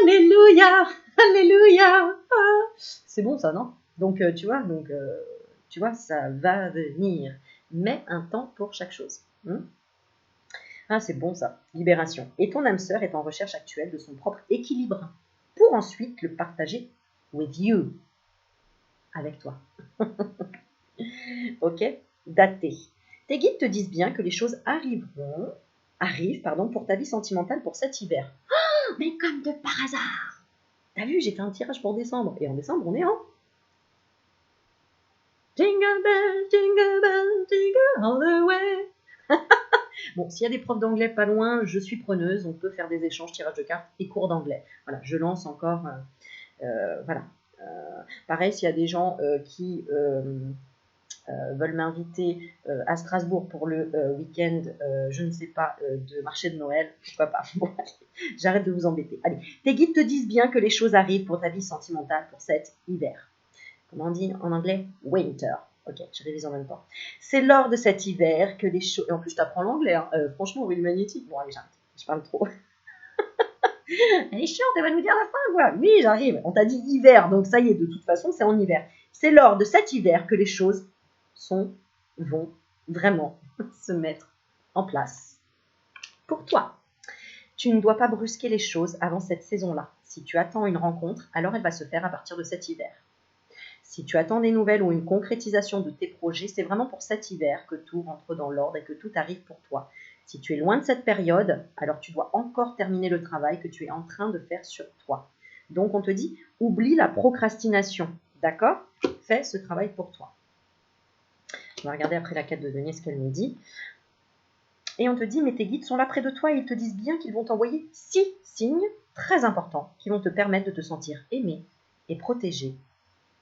Alléluia! Alléluia! Ah. C'est bon ça, non? Donc, tu vois, ça va venir. Mets un temps pour chaque chose. Ah, c'est bon ça. Libération. Et ton âme sœur est en recherche actuelle de son propre équilibre pour ensuite le partager with you. avec toi. Ok? Daté. Tes guides te disent bien que les choses arrivent, pour ta vie sentimentale pour cet hiver. Oh, mais comme de par hasard! T'as vu, j'ai fait un tirage pour décembre. Et en décembre, on est en Jingle bell, jingle all the way. Bon, s'il y a des profs d'anglais pas loin, je suis preneuse. On peut faire des échanges, tirage de cartes et cours d'anglais. Voilà, je lance encore. Voilà. Pareil, s'il y a des gens qui veulent m'inviter à Strasbourg pour le week-end, je ne sais pas, de marché de Noël, pourquoi pas. Bon, allez, j'arrête de vous embêter. Allez, tes guides te disent bien que les choses arrivent pour ta vie sentimentale pour cet hiver. Comment on dit en anglais? Winter. Ok, je révise en même temps. C'est lors de cet hiver que les choses... Et en plus, je t'apprends l'anglais. Hein. Franchement, oui, magnétique. Bon, allez, j'arrête. Je parle trop. Elle est chiante, elle va nous dire la fin, quoi. Oui, j'arrive. On t'a dit hiver, donc ça y est, de toute façon, c'est en hiver. C'est lors de cet hiver que les choses vont vraiment se mettre en place. Pour toi, tu ne dois pas brusquer les choses avant cette saison-là. Si tu attends une rencontre, alors elle va se faire à partir de cet hiver. Si tu attends des nouvelles ou une concrétisation de tes projets, c'est vraiment pour cet hiver que tout rentre dans l'ordre et que tout arrive pour toi. Si tu es loin de cette période, alors tu dois encore terminer le travail que tu es en train de faire sur toi. Donc on te dit, oublie la procrastination, d'accord? Fais ce travail pour toi. On va regarder après la carte de denier ce qu'elle nous dit. Et on te dit, mais tes guides sont là près de toi et ils te disent bien qu'ils vont t'envoyer 6 signes très importants qui vont te permettre de te sentir aimé et protégé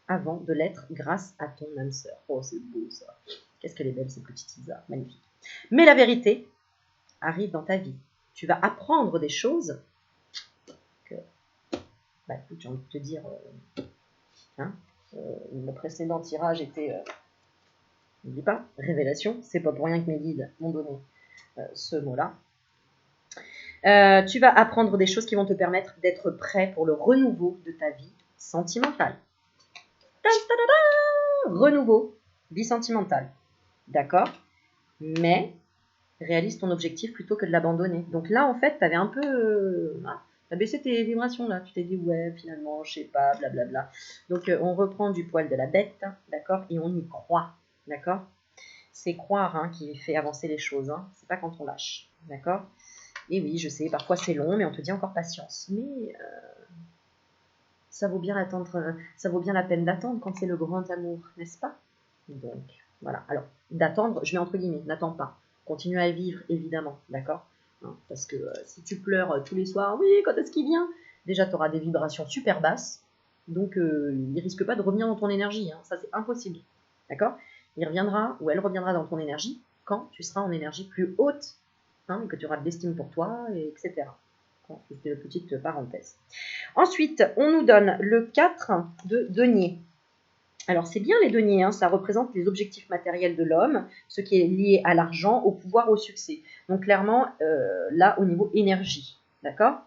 avant de l'être grâce à ton âme sœur. Oh, c'est beau ça. Qu'est-ce qu'elle est belle, cette petite Isa. Magnifique. Mais la vérité arrive dans ta vie. Tu vas apprendre des choses que, écoute, j'ai envie de te dire, le précédent tirage était, n'oublie pas, révélation. C'est pas pour rien que mes guides m'ont donné ce mot-là. Tu vas apprendre des choses qui vont te permettre d'être prêt pour le renouveau de ta vie sentimentale. Renouveau, vie sentimentale. D'accord? Mais réalise ton objectif plutôt que de l'abandonner. Donc là, en fait, tu avais un peu... tu as baissé tes vibrations là. Tu t'es dit, ouais, finalement, je sais pas, blablabla. Donc, on reprend du poil de la bête, hein, d'accord? Et on y croit, d'accord? C'est croire qui fait avancer les choses. Hein. C'est pas quand on lâche, d'accord? Et oui, je sais, parfois c'est long, mais on te dit encore patience. Mais ça vaut bien attendre, ça vaut bien la peine d'attendre quand c'est le grand amour, n'est-ce pas? Donc, voilà. Alors, d'attendre, je mets entre guillemets, n'attends pas. Continue à vivre, évidemment, d'accord? Parce que si tu pleures tous les soirs, oui, quand est-ce qu'il vient? Déjà, tu auras des vibrations super basses, donc il ne risque pas de revenir dans ton énergie. Hein. Ça, c'est impossible, d'accord? Il reviendra ou elle reviendra dans ton énergie quand tu seras en énergie plus haute, et que tu auras de l'estime pour toi, etc. C'était une petite parenthèse. Ensuite, on nous donne le 4 de denier. Alors, c'est bien les deniers, ça représente les objectifs matériels de l'homme, ce qui est lié à l'argent, au pouvoir, au succès. Donc, clairement, là, au niveau énergie, d'accord?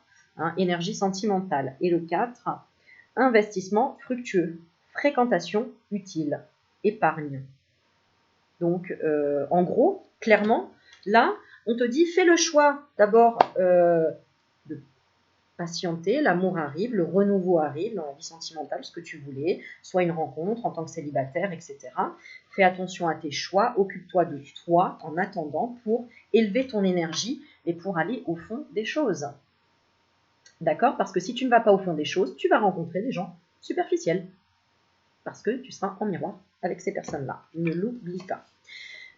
Énergie sentimentale. Et le 4, investissement fructueux, fréquentation utile, épargne. Donc, en gros, clairement, là, on te dit, fais le choix d'abord de patienter, l'amour arrive, le renouveau arrive dans la vie sentimentale, ce que tu voulais, soit une rencontre en tant que célibataire, etc. Fais attention à tes choix, occupe-toi de toi en attendant pour élever ton énergie et pour aller au fond des choses. D'accord? Parce que si tu ne vas pas au fond des choses, tu vas rencontrer des gens superficiels. Parce que tu seras en miroir avec ces personnes-là. Ne l'oublie pas.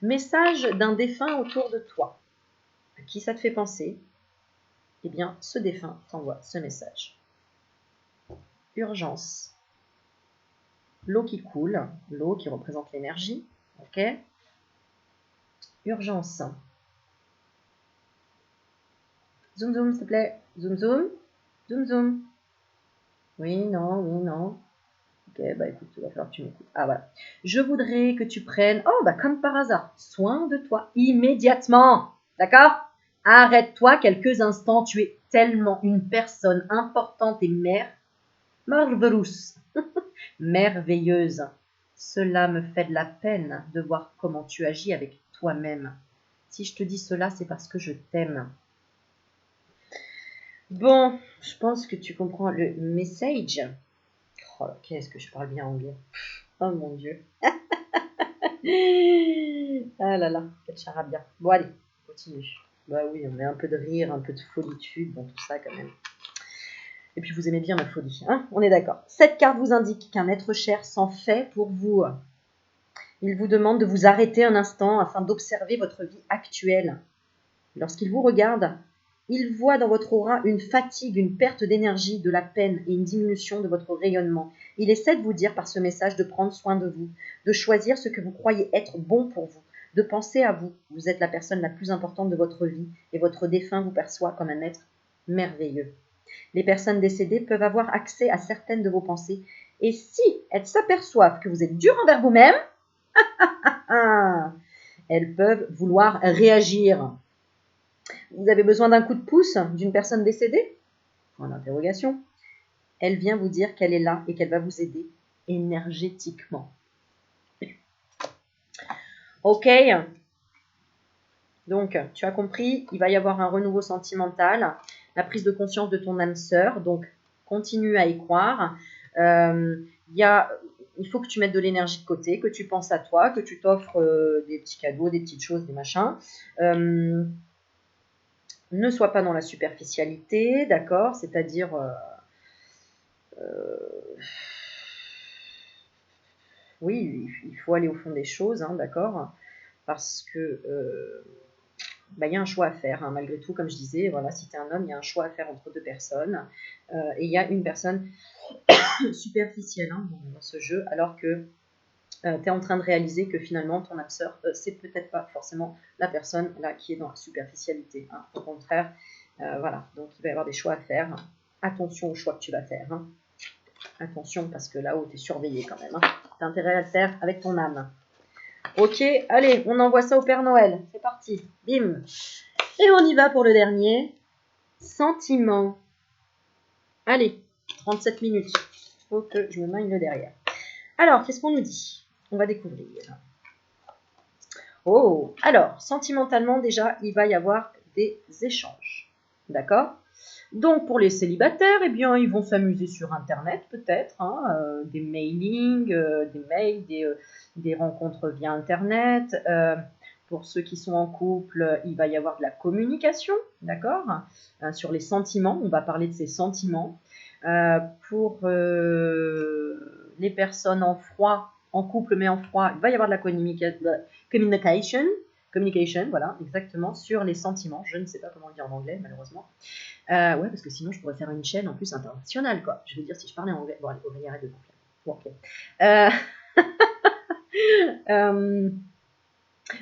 Message d'un défunt autour de toi. À qui ça te fait penser? Eh bien, ce défunt t'envoie ce message. Urgence. L'eau qui coule, l'eau qui représente l'énergie. Ok? Urgence. Zoom, zoom, s'il te plaît. Zoom, zoom. Zoom, zoom. Oui, non, oui, non. Ok, écoute, il va falloir que tu m'écoutes. Ah, voilà. Je voudrais que tu prennes, comme par hasard, soin de toi immédiatement. D'accord? Arrête-toi quelques instants. Tu es tellement une personne importante et marvelous. Merveilleuse. Cela me fait de la peine de voir comment tu agis avec toi-même. Si je te dis cela, c'est parce que je t'aime. Bon, je pense que tu comprends le message. Oh, qu'est-ce que je parle bien anglais. Oh mon Dieu. Ah là là, quel charabia. Bon, allez, continue. Bah oui, on met un peu de rire, un peu de folitude dans tout ça quand même. Et puis vous aimez bien la folie, hein? On est d'accord. Cette carte vous indique qu'un être cher s'en fait pour vous. Il vous demande de vous arrêter un instant afin d'observer votre vie actuelle. Lorsqu'il vous regarde, il voit dans votre aura une fatigue, une perte d'énergie, de la peine et une diminution de votre rayonnement. Il essaie de vous dire par ce message de prendre soin de vous, de choisir ce que vous croyez être bon pour vous, de penser à vous. Vous êtes la personne la plus importante de votre vie et votre défunt vous perçoit comme un être merveilleux. Les personnes décédées peuvent avoir accès à certaines de vos pensées et si elles s'aperçoivent que vous êtes dur envers vous-même, elles peuvent vouloir réagir. Vous avez besoin d'un coup de pouce d'une personne décédée? En interrogation. Elle vient vous dire qu'elle est là et qu'elle va vous aider énergétiquement. Ok. Donc, tu as compris, il va y avoir un renouveau sentimental, la prise de conscience de ton âme sœur. Donc, continue à y croire. Il faut que tu mettes de l'énergie de côté, que tu penses à toi, que tu t'offres des petits cadeaux, des petites choses, des machins. Ne sois pas dans la superficialité, d'accord? C'est-à-dire, oui, il faut aller au fond des choses, hein, d'accord? Parce que il y a un choix à faire, hein, malgré tout, comme je disais, voilà, si tu es un homme, il y a un choix à faire entre deux personnes. Et il y a une personne superficielle hein, dans ce jeu, alors que tu es en train de réaliser que finalement, ton âme sœur, c'est peut-être pas forcément la personne là qui est dans la superficialité. Hein. Au contraire, voilà, donc il va y avoir des choix à faire. Attention aux choix que tu vas faire. Hein. Attention, parce que là-haut, tu es surveillé quand même. Hein. Tu as intérêt à le faire avec ton âme. Ok, allez, on envoie ça au Père Noël. C'est parti. Bim. Et on y va pour le dernier. Sentiment. Allez, 37 minutes. Faut que je me maille le derrière. Alors, qu'est-ce qu'on nous dit? On va découvrir. Oh, alors, sentimentalement, déjà, il va y avoir des échanges. D'accord? Donc, pour les célibataires, eh bien, ils vont s'amuser sur Internet, peut-être, hein, des mailings, des mails, des rencontres via Internet. Pour ceux qui sont en couple, il va y avoir de la communication, d'accord? Sur les sentiments, on va parler de ces sentiments. Pour les personnes en froid, en couple mais en froid, il va y avoir de la communication, voilà, exactement, sur les sentiments. Je ne sais pas comment le dire en anglais, malheureusement. Ouais, parce que sinon, je pourrais faire une chaîne en plus internationale, quoi. Je veux dire, si je parlais anglais. Bon, allez, on va y arrêter de gonfler. Bon, ok.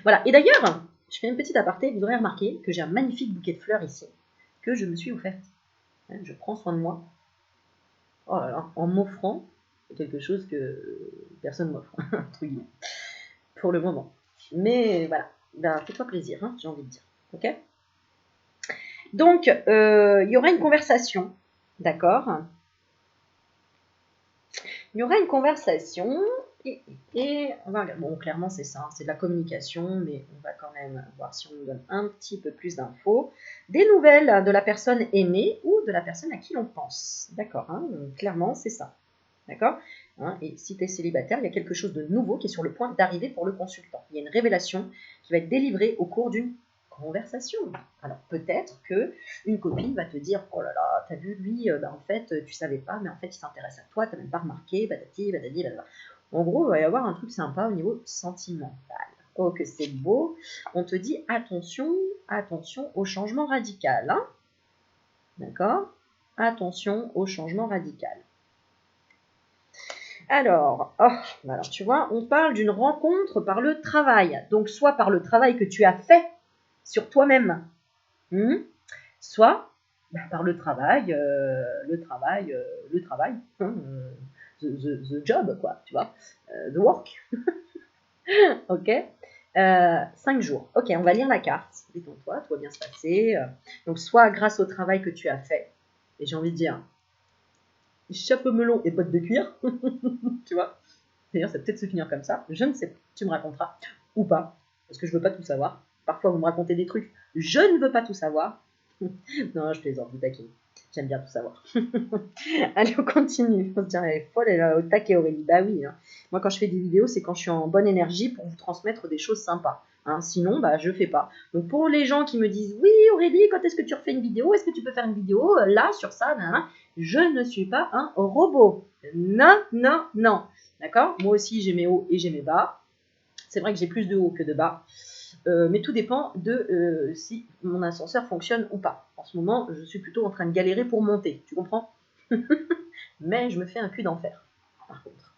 Voilà. Et d'ailleurs, je fais une petite aparté. Vous aurez remarqué que j'ai un magnifique bouquet de fleurs ici, que je me suis offert. Je prends soin de moi. Oh là là, en m'offrant quelque chose que personne m'offre, entre guillemets, pour le moment. Mais voilà, ben, fais-toi plaisir, hein, j'ai envie de dire. Ok? Donc, il y aura une conversation, d'accord? Il y aura une conversation et on va, bon, clairement, c'est ça, c'est de la communication, mais on va quand même voir si on nous donne un petit peu plus d'infos. Des nouvelles de la personne aimée ou de la personne à qui l'on pense. D'accord, hein, donc, clairement, c'est ça. D'accord, hein, et si tu es célibataire, il y a quelque chose de nouveau qui est sur le point d'arriver pour le consultant. Il y a une révélation qui va être délivrée au cours d'une conversation. Alors peut-être que une copine va te dire oh là là, t'as vu lui, en fait tu savais pas, mais en fait il s'intéresse à toi, t'as même pas remarqué, badati, badadi, badada. En gros, il va y avoir un truc sympa au niveau sentimental. Oh que c'est beau. On te dit attention, attention au changement radical. Hein, d'accord? Attention au changement radical. Alors, tu vois, on parle d'une rencontre par le travail. Donc, soit par le travail que tu as fait sur toi-même, soit par le travail, the job, quoi, tu vois, the work. Ok, 5 jours. Ok, on va lire la carte. Détends-toi, tout va bien se passer. Donc, soit grâce au travail que tu as fait, et j'ai envie de dire, chapeau melon et bottes de cuir, tu vois. D'ailleurs, ça va peut-être se finir comme ça. Je ne sais pas. Tu me raconteras ou pas, parce que je veux pas tout savoir. Parfois, vous me racontez des trucs. Je ne veux pas tout savoir. Non, je plaisante, vous taquine. J'aime bien tout savoir. Allez, on continue. On se dirait, elle est folle, elle est au taquet, Aurélie. Bah oui, hein. Moi, quand je fais des vidéos, c'est quand je suis en bonne énergie pour vous transmettre des choses sympas. Hein. Sinon, bah, je fais pas. Donc, pour les gens qui me disent, oui, Aurélie, quand est-ce que tu refais une vidéo? Est-ce que tu peux faire une vidéo là, sur ça? Je ne suis pas un robot. Non, non, non. D'accord? Moi aussi, j'ai mes hauts et j'ai mes bas. C'est vrai que j'ai plus de hauts que de bas. Mais tout dépend de si mon ascenseur fonctionne ou pas. En ce moment, je suis plutôt en train de galérer pour monter, tu comprends? Mais je me fais un cul d'enfer, par contre.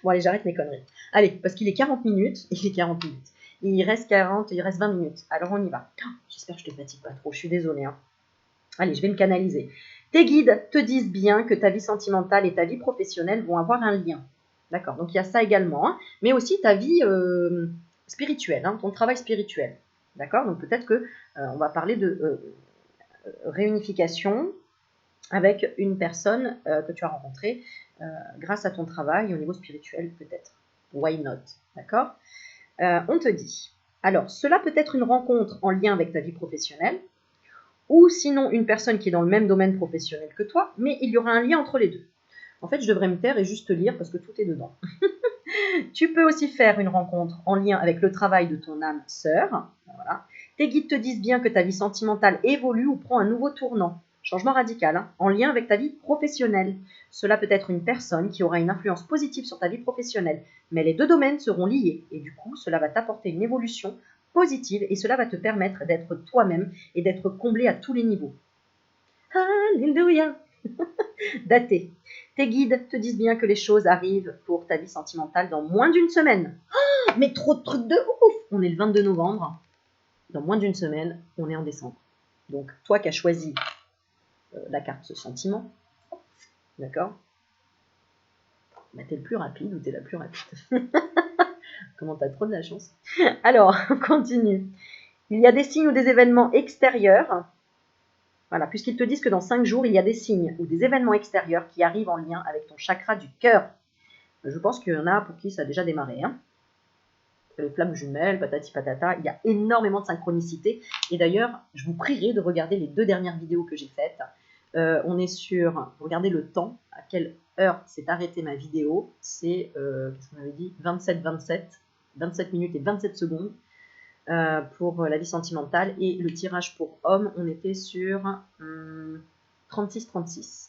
Bon, allez, j'arrête mes conneries. Allez, parce qu'il est 40 minutes, il est 40 minutes. Il reste 20 minutes. Alors, on y va. J'espère que je te fatigue pas trop, je suis désolée. Hein. Allez, je vais me canaliser. Tes guides te disent bien que ta vie sentimentale et ta vie professionnelle vont avoir un lien. D'accord, donc il y a ça également. Hein, mais aussi ta vie spirituelle, hein, ton travail spirituel. D'accord, donc peut-être que on va parler de réunification avec une personne que tu as rencontrée grâce à ton travail au niveau spirituel, peut-être. Why not? D'accord, on te dit. Alors, cela peut être une rencontre en lien avec ta vie professionnelle, ou sinon une personne qui est dans le même domaine professionnel que toi, mais il y aura un lien entre les deux. En fait, je devrais me taire et juste lire parce que tout est dedans. Tu peux aussi faire une rencontre en lien avec le travail de ton âme sœur. Voilà. Tes guides te disent bien que ta vie sentimentale évolue ou prend un nouveau tournant. Changement radical, hein, en lien avec ta vie professionnelle. Cela peut être une personne qui aura une influence positive sur ta vie professionnelle, mais les deux domaines seront liés et du coup, cela va t'apporter une évolution positive et cela va te permettre d'être toi-même et d'être comblé à tous les niveaux. Alléluia. Daté. Tes guides te disent bien que les choses arrivent pour ta vie sentimentale dans moins d'une semaine. Oh, mais trop de trucs de ouf. On est le 22 novembre. Dans moins d'une semaine, on est en décembre. Donc, toi qui as choisi la carte ce sentiment, d'accord, bah, t'es le plus rapide ou t'es la plus rapide. Comment t'as trop de la chance. Alors, on continue. Il y a des signes ou des événements extérieurs. Voilà, puisqu'ils te disent que dans 5 jours, il y a des signes ou des événements extérieurs qui arrivent en lien avec ton chakra du cœur. Je pense qu'il y en a pour qui ça a déjà démarré. Hein. Les flammes jumelles, patati patata, il y a énormément de synchronicité. Et d'ailleurs, je vous prierai de regarder les 2 dernières vidéos que j'ai faites. On est sur, regardez le temps, à quelle heure s'est arrêtée ma vidéo. C'est, qu'est-ce qu'on avait dit, 27 minutes et 27 secondes pour la vie sentimentale. Et le tirage pour hommes, on était sur 36-36.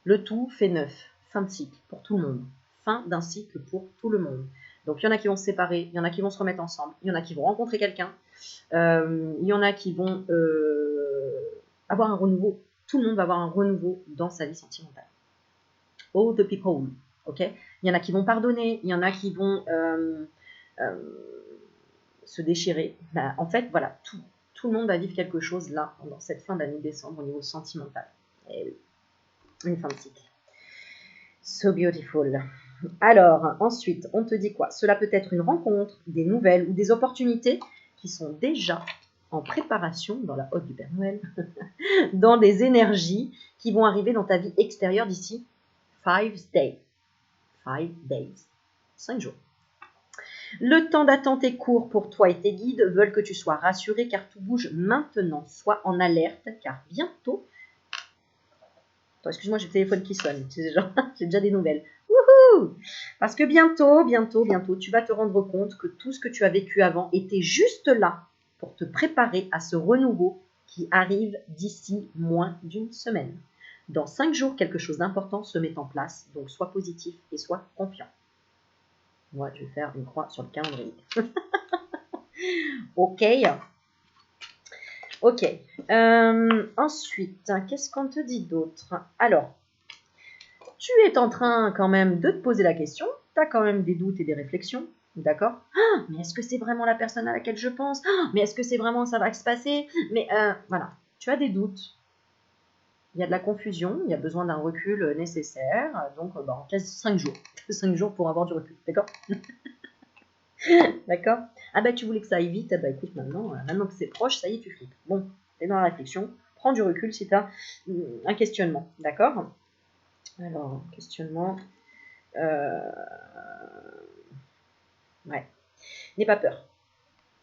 Le tout fait 9. Fin de cycle pour tout le monde. Fin d'un cycle pour tout le monde. Donc, il y en a qui vont se séparer, il y en a qui vont se remettre ensemble, il y en a qui vont rencontrer quelqu'un, il y en a qui vont avoir un renouveau. Tout le monde va avoir un renouveau dans sa vie sentimentale. All the people, ok? Il y en a qui vont pardonner, il y en a qui vont se déchirer. Bah, en fait, voilà, tout le monde va vivre quelque chose là, dans cette fin d'année décembre, au niveau sentimental. Et oui, une fin de cycle. So beautiful. Alors, ensuite, on te dit quoi? Cela peut être une rencontre, des nouvelles ou des opportunités qui sont déjà en préparation dans la hotte du Père Noël, dans des énergies qui vont arriver dans ta vie extérieure d'ici 5 days. 5 days. 5 jours. Le temps d'attente est court pour toi et tes guides veulent que tu sois rassuré car tout bouge maintenant. Sois en alerte car bientôt... Attends, excuse-moi, j'ai le téléphone qui sonne. J'ai déjà des nouvelles. Wouhou! Parce que bientôt, tu vas te rendre compte que tout ce que tu as vécu avant était juste là pour te préparer à ce renouveau qui arrive d'ici moins d'une semaine. Dans 5 jours, quelque chose d'important se met en place, donc sois positif et sois confiant. Moi, je vais faire une croix sur le calendrier. Ok. Ensuite, qu'est-ce qu'on te dit d'autre? Alors, tu es en train quand même de te poser la question. Tu as quand même des doutes et des réflexions. D'accord? Mais est-ce que c'est vraiment la personne à laquelle je pense? Mais est-ce que c'est vraiment ça va se passer? Mais voilà, tu as des doutes. Il y a de la confusion, il y a besoin d'un recul nécessaire. Donc, en 5 jours. 5 jours pour avoir du recul. D'accord? D'accord? Ah bah tu voulais que ça aille vite, bah écoute maintenant que c'est proche, ça y est, tu flippes. Bon, t'es dans la réflexion, prends du recul si tu as un questionnement, d'accord? Alors, questionnement, ouais, n'aie pas peur.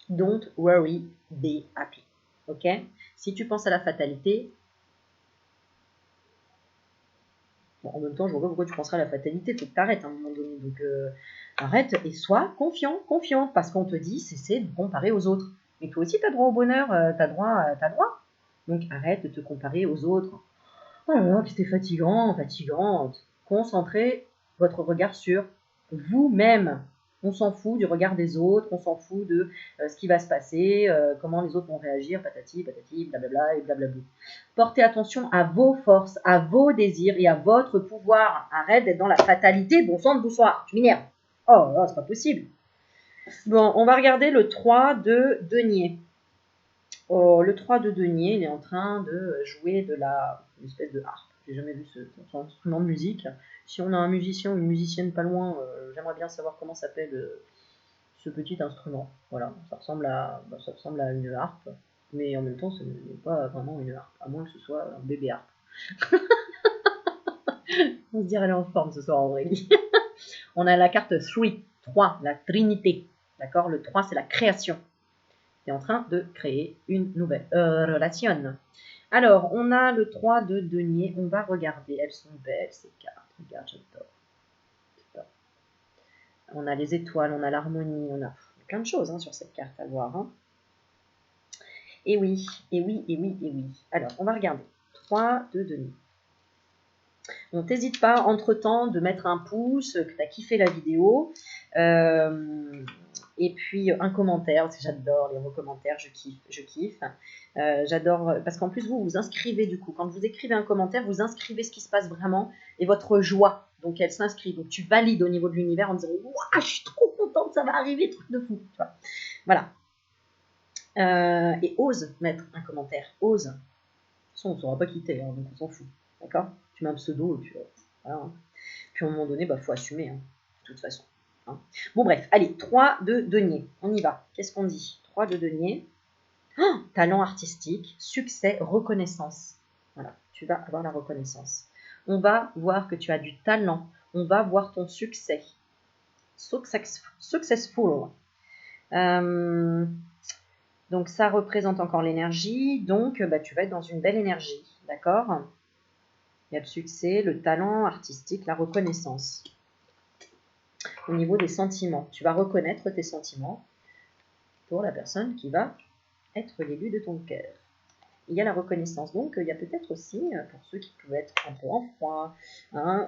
Don't worry, be happy, ok? Si tu penses à la fatalité, Bon, en même temps, je vois pas pourquoi tu penserais à la fatalité, faut que tu arrêtes à un moment donné. Donc arrête et sois confiant, parce qu'on te dit cessez de comparer aux autres. Mais toi aussi, tu as droit au bonheur, tu as droit. Donc arrête de te comparer aux autres. Oh là là, que c'était fatigante. Concentrez votre regard sur vous-même. On s'en fout du regard des autres, on s'en fout de ce qui va se passer, comment les autres vont réagir, patati, patati, blablabla et blablabla. Portez attention à vos forces, à vos désirs et à votre pouvoir. Arrête d'être dans la fatalité, bon sang de bonsoir, tu m'énerves. Oh là, c'est pas possible. Bon, on va regarder le 3 de denier. Oh, le 3 de denier, il est en train de jouer de une espèce de harpe. J'ai jamais vu cet instrument de musique. Si on a un musicien ou une musicienne pas loin, j'aimerais bien savoir comment s'appelle ce petit instrument. Voilà, ça ressemble à une harpe, mais en même temps, ce n'est pas vraiment une harpe, à moins que ce soit un bébé harpe. On se dirait elle est en forme ce soir, en vrai. On a la carte 3, la Trinité. D'accord, le 3, c'est la création. Tu es en train de créer une nouvelle relation. Alors, on a le 3 de denier. On va regarder. Elles sont belles, ces cartes. Regarde, j'adore. On a les étoiles, on a l'harmonie, on a plein de choses sur cette carte à voir. Hein. Et oui. Alors, on va regarder. 3 de denier. Donc, n'hésite pas, entre-temps, de mettre un pouce, que tu as kiffé la vidéo. Et puis un commentaire, parce que j'adore les commentaires, je kiffe. J'adore, parce qu'en plus vous inscrivez du coup. Quand vous écrivez un commentaire, vous inscrivez ce qui se passe vraiment et votre joie. Donc elle s'inscrit. Donc tu valides au niveau de l'univers en disant « Waouh, je suis trop contente, ça va arriver, truc de fou ». Tu vois. Voilà. Et ose mettre un commentaire. Ose. De toute façon, on ne saura pas quitter, donc on s'en fout. D'accord. Tu mets un pseudo, et puis voilà. Puis à un moment donné, faut assumer, de toute façon. Hein. Bon bref, allez, 3 de denier, on y va. Qu'est-ce qu'on dit? 3 de denier, talent artistique, succès, reconnaissance. Voilà, tu vas avoir la reconnaissance. On va voir que tu as du talent, on va voir ton succès. Successful. Donc ça représente encore l'énergie, donc tu vas être dans une belle énergie, d'accord? Il y a le succès, le talent artistique, la reconnaissance. Au niveau des sentiments, tu vas reconnaître tes sentiments pour la personne qui va être l'élu de ton cœur. Il y a la reconnaissance, donc il y a peut-être aussi, pour ceux qui peuvent être un peu en froid,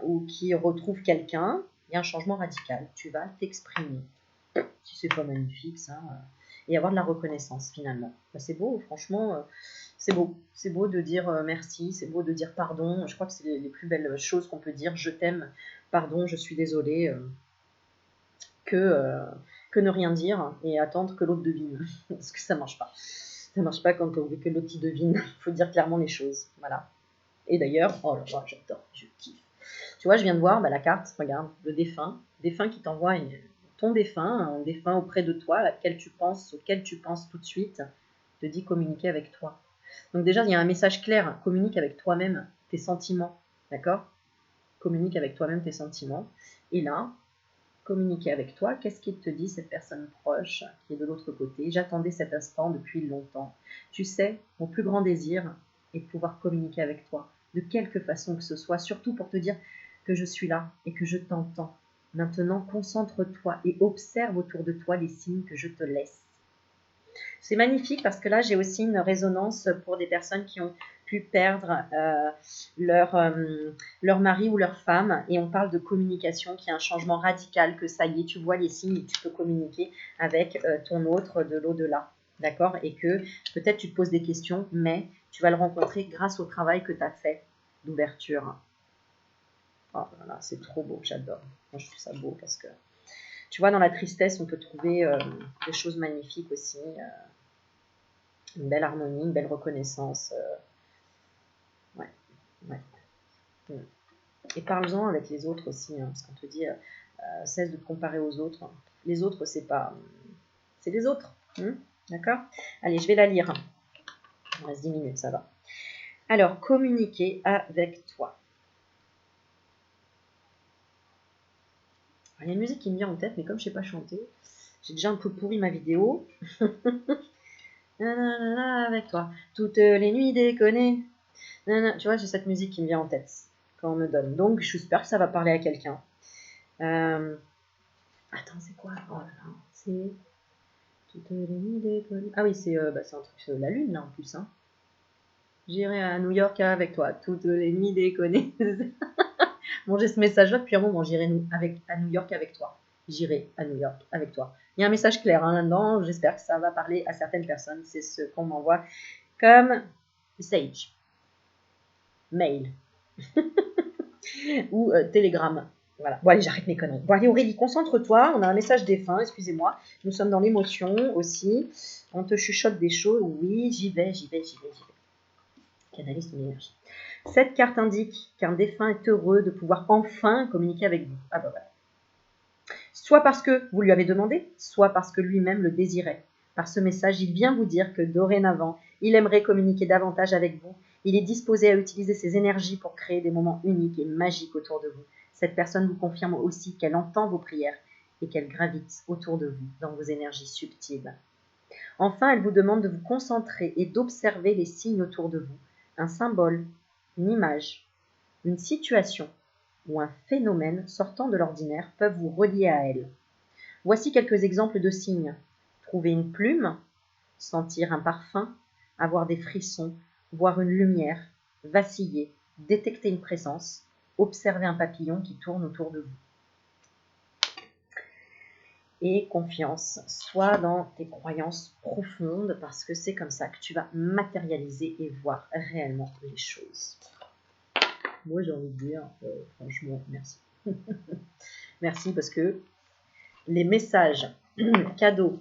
ou qui retrouvent quelqu'un, il y a un changement radical. Tu vas t'exprimer. Si c'est pas magnifique, ça, et avoir de la reconnaissance finalement. C'est beau, franchement, c'est beau. C'est beau de dire merci, c'est beau de dire pardon. Je crois que c'est les plus belles choses qu'on peut dire. Je t'aime, pardon, je suis désolée. Que ne rien dire et attendre que l'autre devine. Parce que ça marche pas. Ça marche pas quand on veut que l'autre devine. Il faut dire clairement les choses. Voilà. Et d'ailleurs, oh là là, j'adore, je kiffe. Tu vois, je viens de voir la carte, regarde, le défunt. Défunt qui t'envoie ton défunt, un défunt auprès de toi, auquel tu penses tout de suite, te dit communiquer avec toi. Donc déjà, il y a un message clair, communique avec toi-même tes sentiments. D'accord? Communique avec toi-même tes sentiments. Et là, communiquer avec toi, qu'est-ce qu'il te dit cette personne proche qui est de l'autre côté? J'attendais cet instant depuis longtemps. Tu sais, mon plus grand désir est de pouvoir communiquer avec toi, de quelque façon que ce soit, surtout pour te dire que je suis là et que je t'entends. Maintenant, concentre-toi et observe autour de toi les signes que je te laisse. C'est magnifique parce que là, j'ai aussi une résonance pour des personnes qui ont pu perdre leur mari ou leur femme. Et on parle de communication, qui est un changement radical, que ça y est, tu vois les signes et tu peux communiquer avec ton autre de l'au-delà. D'accord? Et que peut-être tu te poses des questions, mais tu vas le rencontrer grâce au travail que tu as fait d'ouverture. Oh là là, c'est trop beau, j'adore. Moi, je trouve ça beau parce que, tu vois, dans la tristesse, on peut trouver des choses magnifiques aussi. Une belle harmonie, une belle reconnaissance. Ouais. Et parle-en avec les autres aussi, parce qu'on te dit, cesse de te comparer aux autres. Les autres, c'est les autres. D'accord? Allez, je vais la lire. Il reste 10 minutes, ça va. Alors, communiquer avec toi. Il y a une musique qui me vient en tête, mais comme je ne sais pas chanter, j'ai déjà un peu pourri ma vidéo. Avec toi, toutes les nuits déconnées. Tu vois, j'ai cette musique qui me vient en tête quand on me donne. Donc, j'espère que ça va parler à quelqu'un. Attends, c'est quoi? Oh là là, c'est... Ah oui, c'est un truc de la lune, là, en plus. Hein. J'irai à New York avec toi, toutes les nuits déconnées. Bon, j'ai ce message-là depuis un moment. J'irai à New York avec toi. J'irai à New York avec toi. Il y a un message clair hein, là-dedans. J'espère que ça va parler à certaines personnes. C'est ce qu'on m'envoie comme message, mail ou télégramme. Voilà. Bon, allez, j'arrête mes conneries. Bon, allez, Aurélie, concentre-toi. On a un message défunt, excusez-moi. Nous sommes dans l'émotion aussi. On te chuchote des choses. Oui, j'y vais. Canalise ton énergie. Cette carte indique qu'un défunt est heureux de pouvoir enfin communiquer avec vous. Ah bah voilà. Soit parce que vous lui avez demandé, soit parce que lui-même le désirait. Par ce message, il vient vous dire que dorénavant, il aimerait communiquer davantage avec vous. Il est disposé à utiliser ses énergies pour créer des moments uniques et magiques autour de vous. Cette personne vous confirme aussi qu'elle entend vos prières et qu'elle gravite autour de vous dans vos énergies subtiles. Enfin, elle vous demande de vous concentrer et d'observer les signes autour de vous. Un symbole, une image, une situation ou un phénomène sortant de l'ordinaire peuvent vous relier à elle. Voici quelques exemples de signes. Trouver une plume, sentir un parfum, avoir des frissons, voir une lumière, vaciller, détecter une présence, observer un papillon qui tourne autour de vous. Et confiance, sois dans tes croyances profondes parce que c'est comme ça que tu vas matérialiser et voir réellement les choses. Moi, j'ai envie de dire, franchement, merci. Merci parce que les messages cadeaux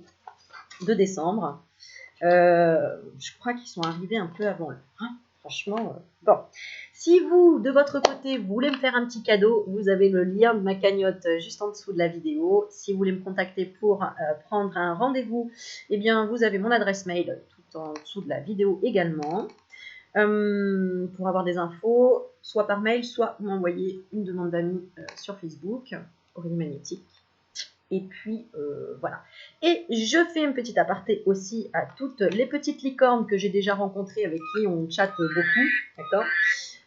de décembre, je crois qu'ils sont arrivés un peu avant l'heure. Hein, franchement, bon. Si vous, de votre côté, vous voulez me faire un petit cadeau, vous avez le lien de ma cagnotte juste en dessous de la vidéo. Si vous voulez me contacter pour prendre un rendez-vous, eh bien, vous avez mon adresse mail tout en dessous de la vidéo également. Pour avoir des infos, soit par mail, soit vous m'envoyez une demande d'amis sur Facebook, Aurélie Magnétique. Et puis, voilà. Et je fais une petite aparté aussi à toutes les petites licornes que j'ai déjà rencontrées, avec qui on chatte beaucoup, d'accord ?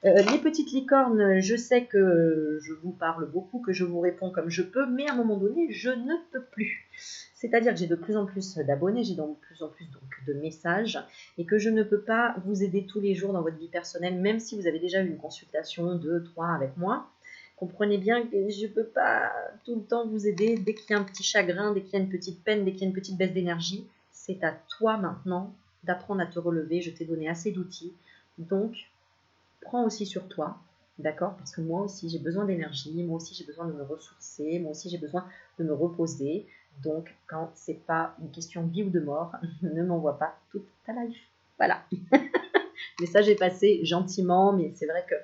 Les petites licornes, je sais que je vous parle beaucoup, que je vous réponds comme je peux, mais à un moment donné, je ne peux plus. C'est-à-dire que j'ai de plus en plus d'abonnés, j'ai de plus en plus donc, de messages, et que je ne peux pas vous aider tous les jours dans votre vie personnelle, même si vous avez déjà eu une consultation 2, 3 avec moi. Comprenez bien que je ne peux pas tout le temps vous aider dès qu'il y a un petit chagrin, dès qu'il y a une petite peine, dès qu'il y a une petite baisse d'énergie. C'est à toi maintenant d'apprendre à te relever. Je t'ai donné assez d'outils. Donc, prends aussi sur toi, d'accord? Parce que moi aussi, j'ai besoin d'énergie. Moi aussi, j'ai besoin de me ressourcer. Moi aussi, j'ai besoin de me reposer. Donc, quand ce n'est pas une question de vie ou de mort, ne m'envoie pas toute ta life. Voilà. Le message est passé gentiment, mais c'est vrai que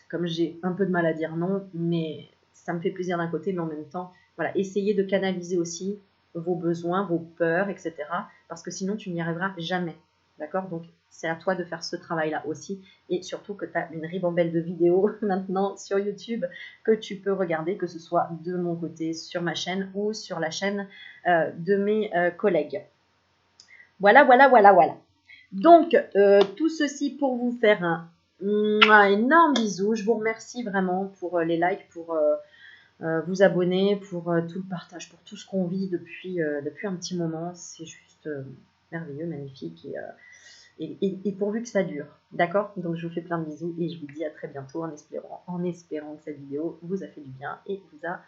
comme j'ai un peu de mal à dire non, mais ça me fait plaisir d'un côté, mais en même temps, voilà, essayez de canaliser aussi vos besoins, vos peurs, etc. Parce que sinon, tu n'y arriveras jamais. D'accord? Donc, c'est à toi de faire ce travail-là aussi. Et surtout que tu as une ribambelle de vidéos maintenant sur YouTube que tu peux regarder, que ce soit de mon côté sur ma chaîne ou sur la chaîne de mes collègues. Voilà. Donc, tout ceci pour vous faire un énorme bisou. Je vous remercie vraiment pour les likes, pour vous abonner, pour tout le partage, pour tout ce qu'on vit depuis un petit moment. C'est juste merveilleux, magnifique et pourvu que ça dure. D'accord? Donc, je vous fais plein de bisous et je vous dis à très bientôt en espérant que cette vidéo vous a fait du bien et vous a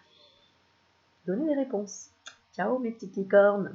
donné des réponses. Ciao mes petites licornes!